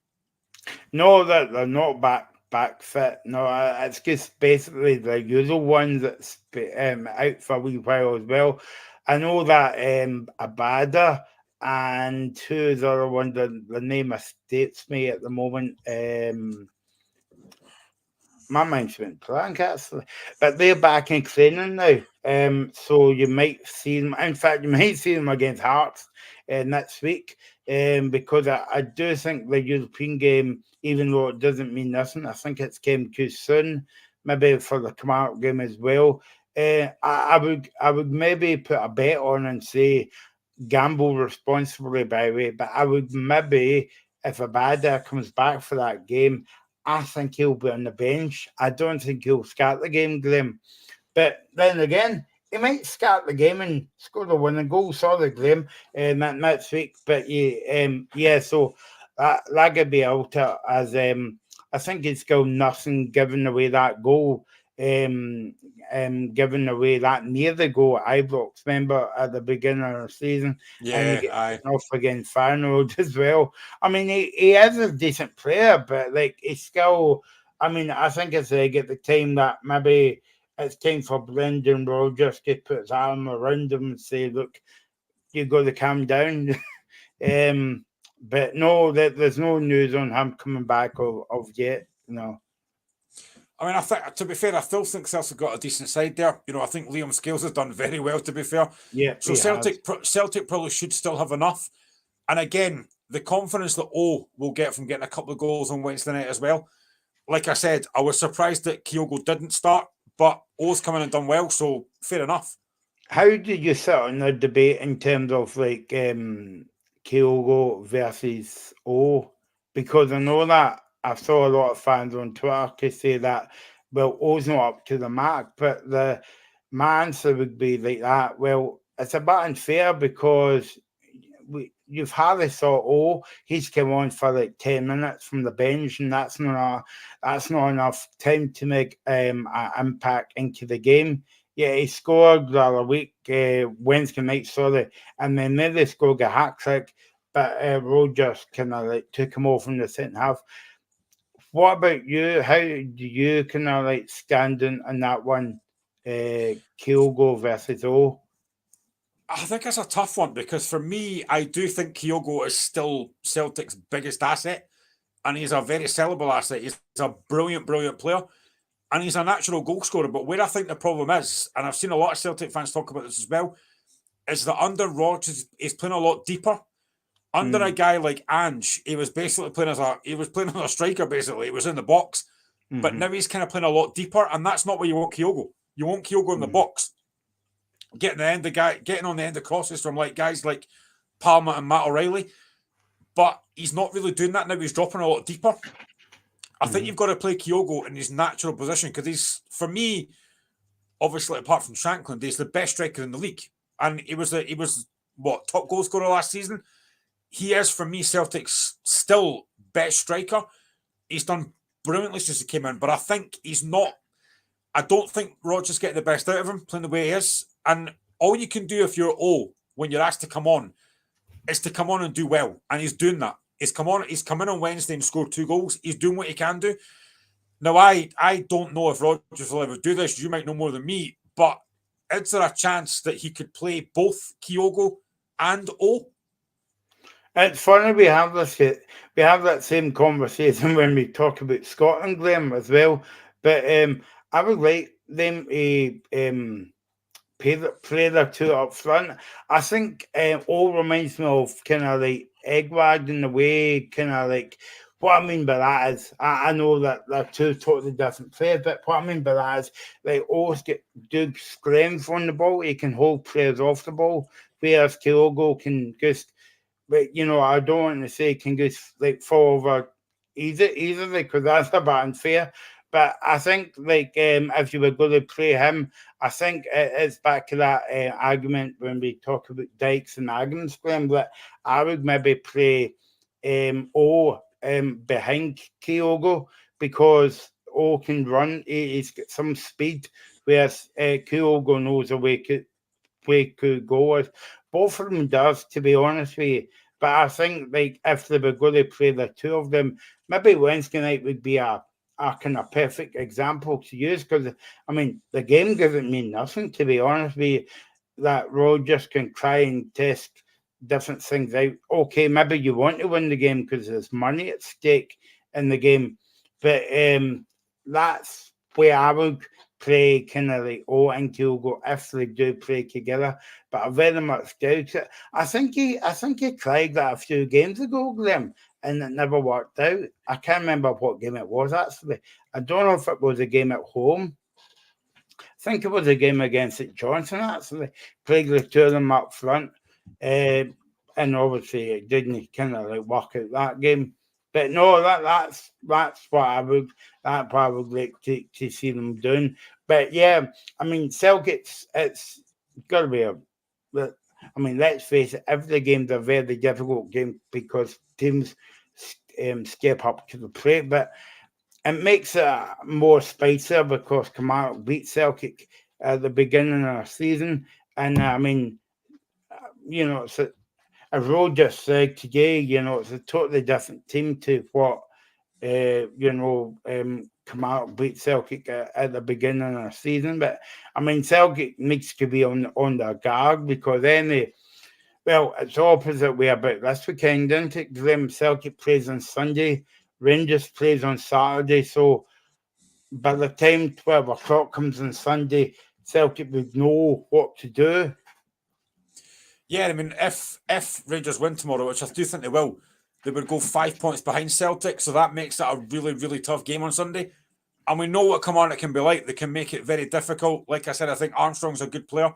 No, they're not back fit. No, it's just basically the usual ones that's out for a wee while as well. I know that Abada and two the other one, the name escapes me at the moment. My mind's been blank actually, but they're back in training now. So you might see them. In fact, you might see them against Hearts next week. Because I do think the European game, even though it doesn't mean nothing, I think it's came too soon. Maybe for the Kilmarnock game as well. I would maybe put a bet on and say gamble responsibly, by the way. But I would maybe, if Abada comes back for that game, I think he'll be on the bench. I don't think he'll start the game, Graham. But then again, he might start the game and score the winning goal. Sorry, Graham, next week. But so Lagerbielke, as I think it's still nothing giving away that goal. Giving away that near the goal at Ibrox, remember at the beginning of the season, and he gets off against Farnroad as well. I mean, he is a decent player, but he's still. I mean, I think it's at the time that maybe it's time for Brendan Rodgers to put his arm around him and say, "Look, you got to calm down." But no, there's no news on him coming back of yet. No. I mean, I think, to be fair, I still think Celtic got a decent side there. You know, I think Liam Scales has done very well, to be fair. Yeah. So Celtic probably should still have enough. And again, the confidence that O will get from getting a couple of goals on Wednesday night as well. Like I said, I was surprised that Kyogo didn't start, but O's come in and done well, so fair enough. How did you sit on the debate in terms of Kyogo versus O? Because I know that I saw a lot of fans on Twitter to say that, well, O's not up to the mark, but my answer would be like that. Well, it's a bit unfair because you've hardly saw O. He's come on for 10 minutes from the bench, and that's not enough time to make an impact into the game. Yeah, he scored the other week, Wednesday night, and then they scored a hat-trick, but Rodgers kind of took him off in the second half. What about you? How do you kind of stand in that one, Kyogo versus O? I think it's a tough one because for me, I do think Kyogo is still Celtic's biggest asset, and he's a very sellable asset. He's a brilliant, brilliant player, and he's a natural goal scorer. But where I think the problem is, and I've seen a lot of Celtic fans talk about this as well, is that under Rodgers, he's playing a lot deeper. Under a guy like Ange, he was basically playing as a striker. Basically, he was in the box, but now he's kind of playing a lot deeper, and that's not where you want Kyogo. You want Kyogo in the box, getting on the end of crosses from guys like Palmer and Matt O'Reilly. But he's not really doing that now. He's dropping a lot deeper. I think you've got to play Kyogo in his natural position because he's, for me, obviously apart from Shankland, he's the best striker in the league, and he was top goal scorer last season. He is, for me, Celtic's still best striker. He's done brilliantly since he came in, but I think he's not. I don't think Rodgers getting the best out of him playing the way he is. And all you can do if you're O when you're asked to come on is to come on and do well, and he's doing that. He's come in on Wednesday and scored 2 goals. He's doing what he can do. Now, I don't know if Rodgers will ever do this. You might know more than me, but is there a chance that he could play both Kyogo and O? It's funny we have that same conversation when we talk about Scotland, Graham, as well. But I would like them to play their two up front. I think all reminds me of kind of like Eggwag in the way, kind of like what I mean by that is I know that they're two totally different players, but what I mean by that is like always get good strength on the ball. He can hold players off the ball, whereas Kyogo can just, but I don't want to say can just like fall over easily because that's a bit unfair. But I think like if you were going to play him, I think it's back to that argument when we talk about Dykes and Adams, Glenn, that I would maybe play behind Kyogo because O can run. He's got some speed, whereas Kyogo knows a way could go with. Both of them does, to be honest with you. But I think like if they were going to play the two of them, maybe Wednesday night would be a kind of perfect example to use because I mean the game doesn't mean nothing, to be honest with you. That Rodgers can try and test different things out. Okay, maybe you want to win the game because there's money at stake in the game, but that's where I would play kind of like O and Kyogo if they do play together. But I very much doubt it. I think he tried that a few games ago, Graham, and it never worked out. I can't remember what game it was actually. I don't know if it was a game at home. I think it was a game against St Johnson actually. Played the two of them up front. And obviously it didn't kind of like work out that game. But no, that's what I would like to see them doing. But yeah, I mean Celtic's it's got to be I mean, let's face it, every game's a very difficult game because teams step up to the plate, but it makes it more spicier because Kilmarnock beat Celtic at the beginning of the season. And I mean, it's as Roger said today, it's a totally different team to what, Kilmarnock beat Celtic at the beginning of the season. But I mean, Celtic needs to be on their guard because it's opposite way about this weekend, isn't it? Grim Celtic plays on Sunday, Rangers plays on Saturday. So by the time 12 o'clock comes on Sunday, Celtic would know what to do. Yeah, I mean, if Rangers win tomorrow, which I do think they will, they would go 5 points behind Celtic, so that makes it a really, really tough game on Sunday. And we know what Kilmarnock can be like. They can make it very difficult. Like I said, I think Armstrong's a good player.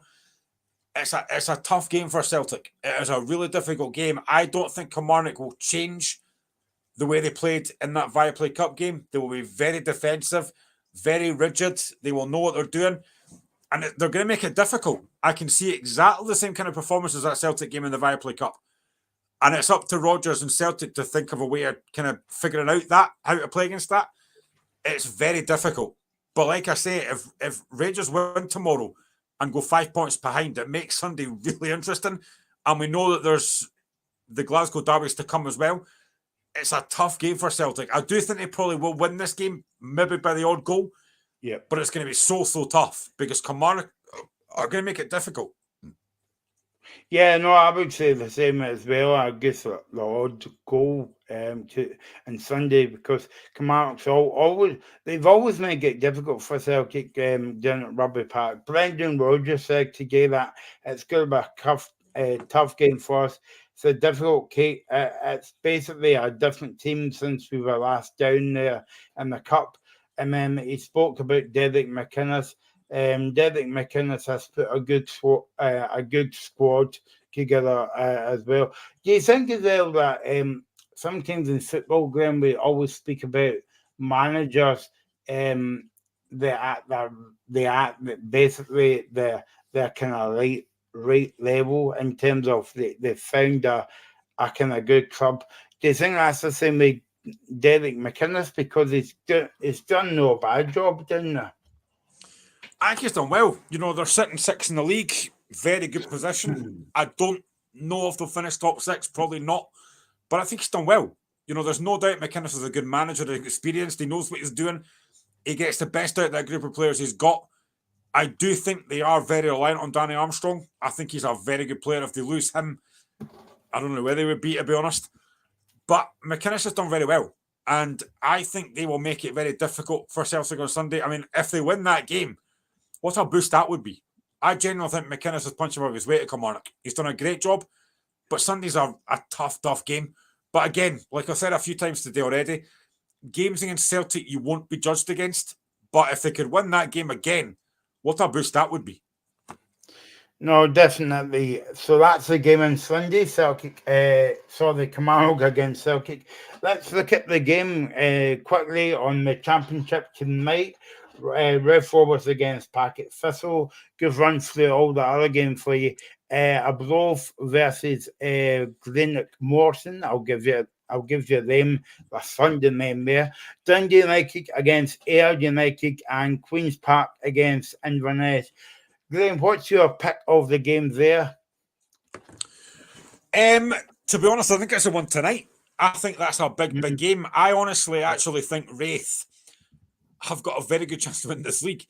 It's a tough game for Celtic. It is a really difficult game. I don't think Kilmarnock will change the way they played in that Viaplay Cup game. They will be very defensive, very rigid. They will know what they're doing. And they're going to make it difficult. I can see exactly the same kind of performance as that Celtic game in the Viaplay Cup. And it's up to Rodgers and Celtic to think of a way of kind of figuring out how to play against that. It's very difficult. But like I say, if Rangers win tomorrow and go 5 points behind, it makes Sunday really interesting. And we know that there's the Glasgow derbies to come as well. It's a tough game for Celtic. I do think they probably will win this game, maybe by the odd goal. Yeah, but it's going to be so tough because Kilmarnock are going to make it difficult. Yeah, no, I would say the same as well. I guess the odd goal on Sunday because Kilmarnock's they've always made it difficult for Celtic down at Rugby Park. Brendan Rodgers said today that it's going to be a tough game for us. It's a difficult game. It's basically a different team since we were last down there in the Cup. And then he spoke about Derek McInnes. Derek McInnes has put a good squad together as well. Do you think as well that sometimes in football, Graham, we always speak about managers basically they're kind of right level in terms of they found a kind of good club. Do you think that's the same with Derek McInnes because he's done no bad job, didn't he? I think he's done well. They're sitting sixth in the league, very good position. I don't know if they'll finish top six, probably not, but I think he's done well. There's no doubt McInnes is a good manager, experienced, he knows what he's doing. He gets the best out of that group of players he's got. I do think they are very reliant on Danny Armstrong. I think he's a very good player. If they lose him, I don't know where they would be, to be honest. But McInnes has done very well. And I think they will make it very difficult for Celtic on Sunday. I mean, if they win that game, what a boost that would be. I genuinely think McInnes is punching above his weight at Kilmarnock. He's done a great job, but Sunday's a tough game. But again, like I said a few times today already, games against Celtic you won't be judged against. But if they could win that game again, what a boost that would be. No, definitely. So that's the game on Sunday. Celtic, Kilmarnock against Celtic. Let's look at the game quickly on the Championship tonight. Rev Forwards against Packet Thistle. Give run through all the other games for you. Arbroath versus Greenock Morrison. I'll give you them the Sunday name there. Dundee United against Ayr United and Queen's Park against Inverness. Graham, what's your pick of the game there? To be honest, I think it's the one tonight. I think that's a big game. I honestly actually think Wraith have got a very good chance to win this league.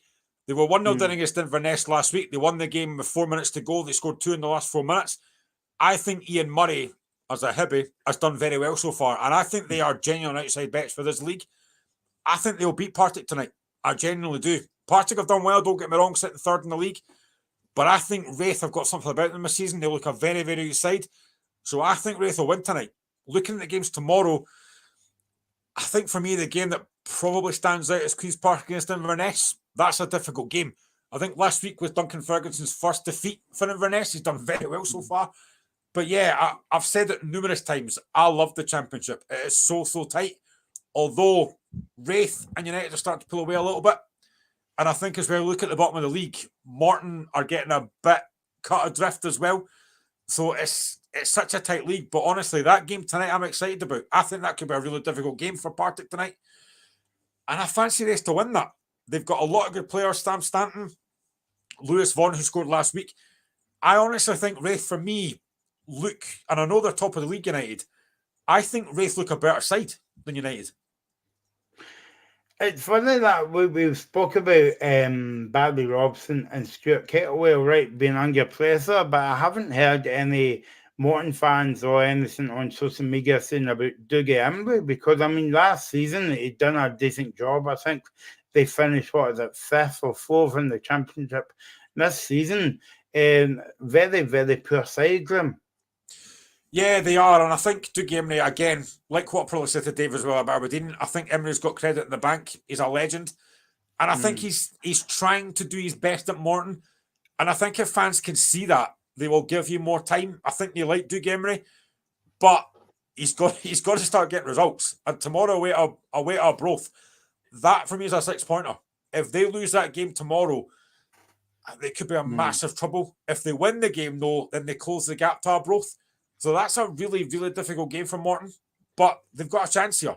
They were 1-0 down against Inverness last week. They won the game with 4 minutes to go. They scored 2 in the last 4 minutes. I think Ian Murray, as a Hibby, has done very well so far. And I think they are genuine outside bets for this league. I think they'll beat Partick tonight. I genuinely do. Partick have done well, don't get me wrong, sitting third in the league. But I think Wraith have got something about them this season. They look a very, very good side. So I think Wraith will win tonight. Looking at the games tomorrow, I think for me, the game that probably stands out is Queen's Park against Inverness. That's a difficult game. I think last week was Duncan Ferguson's first defeat for Inverness. He's done very well so far. But yeah, I've said it numerous times. I love the Championship. It is so tight. Although Wraith and United are starting to pull away a little bit. And I think as well, look at the bottom of the league, Morton are getting a bit cut adrift as well. So it's such a tight league. But honestly, that game tonight I'm excited about. I think that could be a really difficult game for Partick tonight. And I fancy Race to win that. They've got a lot of good players, Sam Stanton, Lewis Vaughan, who scored last week. I honestly think Wraith, for me, look, and I know they're top of the league, United, I think Wraith look a better side than United. It's funny that we've spoke about Barry Robson and Stuart Kettlewell, right, being underplacer, but I haven't heard any Morton fans or anything on social media saying about Dougie Imrie, because, I mean, last season he'd done a decent job. I think they finished, 5th or 4th in the Championship. This season, very, very poor side, Grim. Yeah, they are, and I think Dougie Imrie, again, like what I probably said to Dave as well about Aberdeen, I think Imrie's got credit in the bank. He's a legend, and I think he's trying to do his best at Morton, and I think if fans can see that, they will give you more time. I think they like Dougie Imrie, but he's got to start getting results. And tomorrow away at Arbroath, that for me is a 6-pointer. If they lose that game tomorrow, they could be in massive trouble. If they win the game, though, then they close the gap to Arbroath. So that's a really, really difficult game for Morton. But they've got a chance here.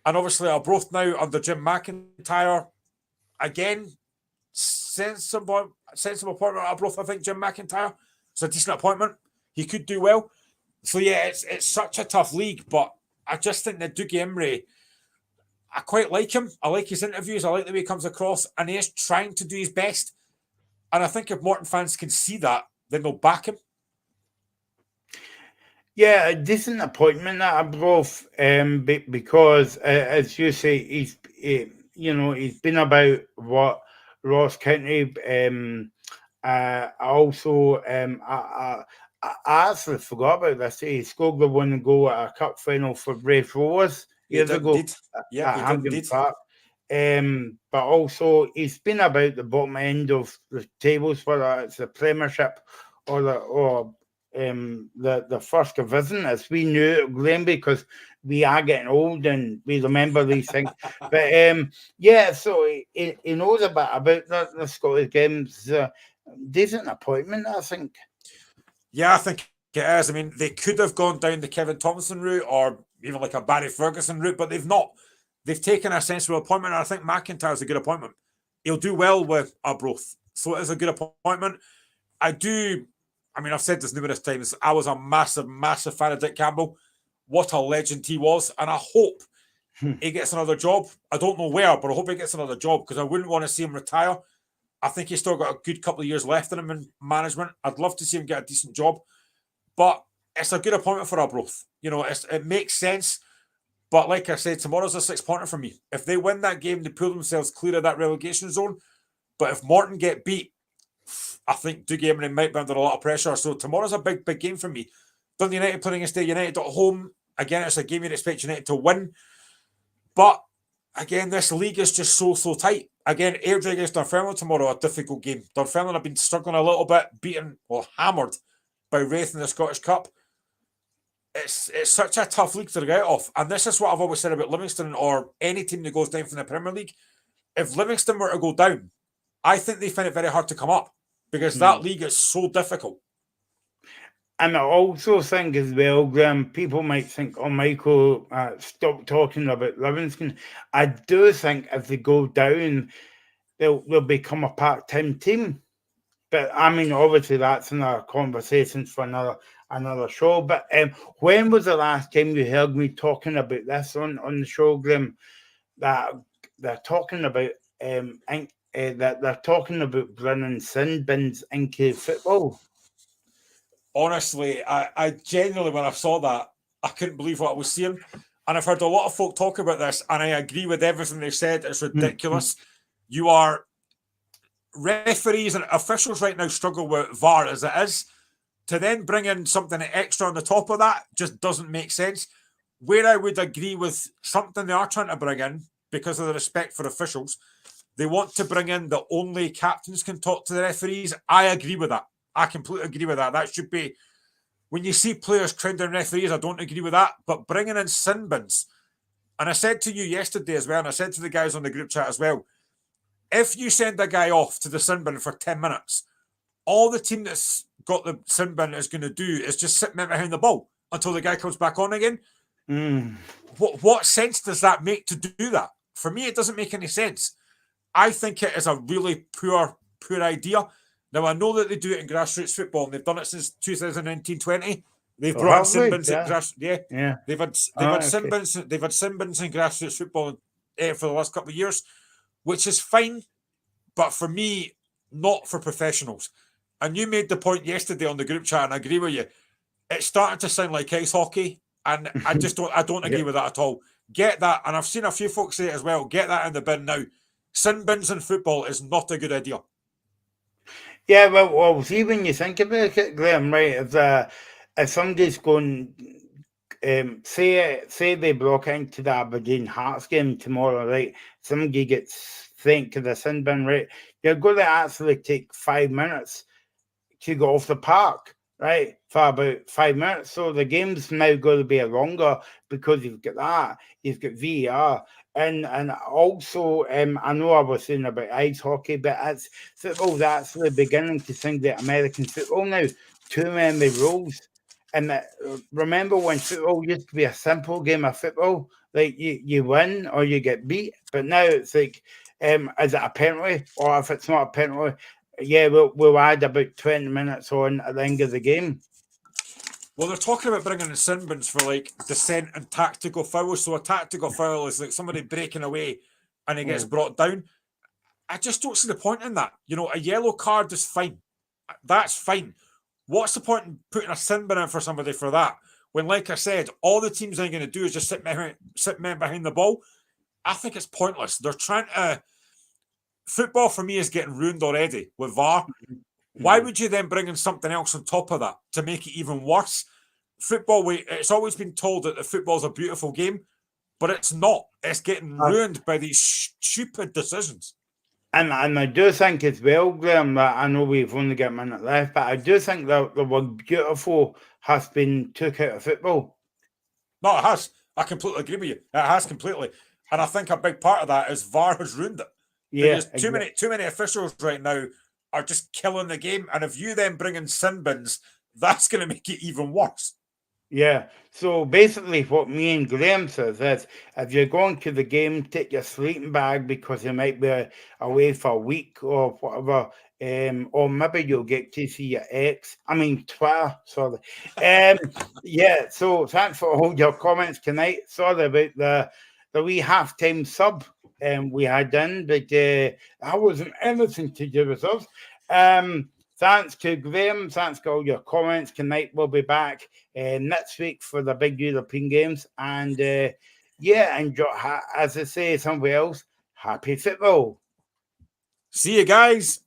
And obviously, Arbroath now under Jim McIntyre. Again, sensible appointment at Arbroath, I think, Jim McIntyre. It's a decent appointment. He could do well. So yeah, it's such a tough league. But I just think that Dougie Imrie, I quite like him. I like his interviews. I like the way he comes across. And he is trying to do his best. And I think if Morton fans can see that, then they'll back him. Yeah, a decent appointment at Arbroath, because, as you say, he's been about what Ross County. I actually forgot about this. He scored the one goal at a cup final for Raith Rovers years ago at Hampden Park. But also he's been about the bottom end of the tables, whether it's the Premiership or the first division, as we knew, Glenn, because we are getting old and we remember these things. But yeah, so he knows a bit about the Scottish games. Decent appointment, I think. Yeah, I think it is. I mean, they could have gone down the Kevin Thompson route or even like a Barry Ferguson route, but they've not. They've taken a sensible appointment, and I think McIntyre's a good appointment. He'll do well with Arbroath, so it is a good appointment. I've said this numerous times. I was a massive, massive fan of Dick Campbell. What a legend he was, and I hope he gets another job. I don't know where, but I hope he gets another job because I wouldn't want to see him retire. I think he's still got a good couple of years left in him in management. I'd love to see him get a decent job, but it's a good appointment for Arbroath. It makes sense. But like I said, tomorrow's a 6-pointer for me. If they win that game, they pull themselves clear of that relegation zone. But if Morton get beat, I think Dougie Imrie might be under a lot of pressure. So tomorrow's a big, big game for me. Dundee United playing against United at home. Again, it's a game you'd expect United to win. But again, this league is just so tight. Again, Airdrie against Dunfermline tomorrow, a difficult game. Dunfermline have been struggling a little bit, hammered by Raith in the Scottish Cup. It's such a tough league to get off. And this is what I've always said about Livingston or any team that goes down from the Premier League. If Livingston were to go down, I think they find it very hard to come up because that league is so difficult. And I also think as well, Graham, people might think, oh, Michael, stop talking about Livingston. I do think if they go down, they'll become a part-time team. But, I mean, obviously that's another conversation for another show. But when was the last time you heard me talking about this on the show, Graham, that they're talking about that they're talking about bringing sin bins into football? Honestly, I genuinely, when I saw that, I couldn't believe what I was seeing. And I've heard a lot of folk talk about this, and I agree with everything they said. It's ridiculous. You are referees and officials right now struggle with VAR as it is. To then bring in something extra on the top of that just doesn't make sense. Where I would agree with something they are trying to bring in, because of the respect for officials, they want to bring in the only captains can talk to the referees. I agree with that. I completely agree with that. That should be, when you see players crowding referees, I don't agree with that. But bringing in sin bins, and I said to you yesterday as well, and I said to the guys on the group chat as well, if you send a guy off to the sin bin for 10 minutes, all the team that's got the sin bin is going to do is just sit behind the ball until the guy comes back on again. What sense does that make to do that? For me, it doesn't make any sense. I think it is a really poor idea. Now, I know that they do it in grassroots football, and they've done it since 2019-20. They've brought sin bins in They've had sin bins. They've had sin bins in grassroots football for the last couple of years, which is fine, but for me, not for professionals. And you made the point yesterday on the group chat, and I agree with you. It's starting to sound like ice hockey, and I don't agree with that at all. Get that, and I've seen a few folks say it as well. Get that in the bin now. Sin bins in football is not a good idea. Yeah, well, see, when you think about it, Graham, right, if somebody's going, say they block into the Aberdeen Hearts game tomorrow, right, somebody gets sent to the sin bin, right, you're going to actually take 5 minutes to go off the park, right, for about 5 minutes. So the game's now going to be longer because you've got that, you've got VAR. And also, I know I was saying about ice hockey, but it's football's actually beginning to sing the American football now. Too many rules. And remember when football used to be a simple game of football? Like you win or you get beat. But now it's like, is it a penalty? Or if it's not a penalty, yeah, we'll add about 20 minutes on at the end of the game. Well, they're talking about bringing in sin bins for like dissent and tactical fouls. So a tactical foul is like somebody breaking away and he gets brought down. I just don't see the point in that. A yellow card is fine. That's fine. What's the point in putting a sin bin in for somebody for that? When, like I said, all the teams are going to do is just sit men behind the ball. I think it's pointless. They're trying to... Football, for me, is getting ruined already with VAR. Why would you then bring in something else on top of that to make it even worse? Football, it's always been told that the football's a beautiful game, but it's not. It's getting ruined by these stupid decisions. And I do think as well, Graham, that I know we've only got a minute left, but I do think that the word beautiful has been took out of football. No, it has. I completely agree with you. It has completely. And I think a big part of that is VAR has ruined it. Yeah, because too many officials right now are just killing the game. And if you then bring in sin bins, that's going to make it even worse. Yeah. So basically what me and Graham says is if you're going to the game, take your sleeping bag because you might be away for a week or whatever. Or maybe you'll get to see your Twitter, sorry. Yeah, so thanks for all your comments tonight. Sorry about the wee halftime sub. we had in, but that wasn't anything to do with us. Thanks to Graham. Thanks for all your comments tonight. We'll be back next week for the big European games. And enjoy, as I say somewhere else, happy football. See you guys.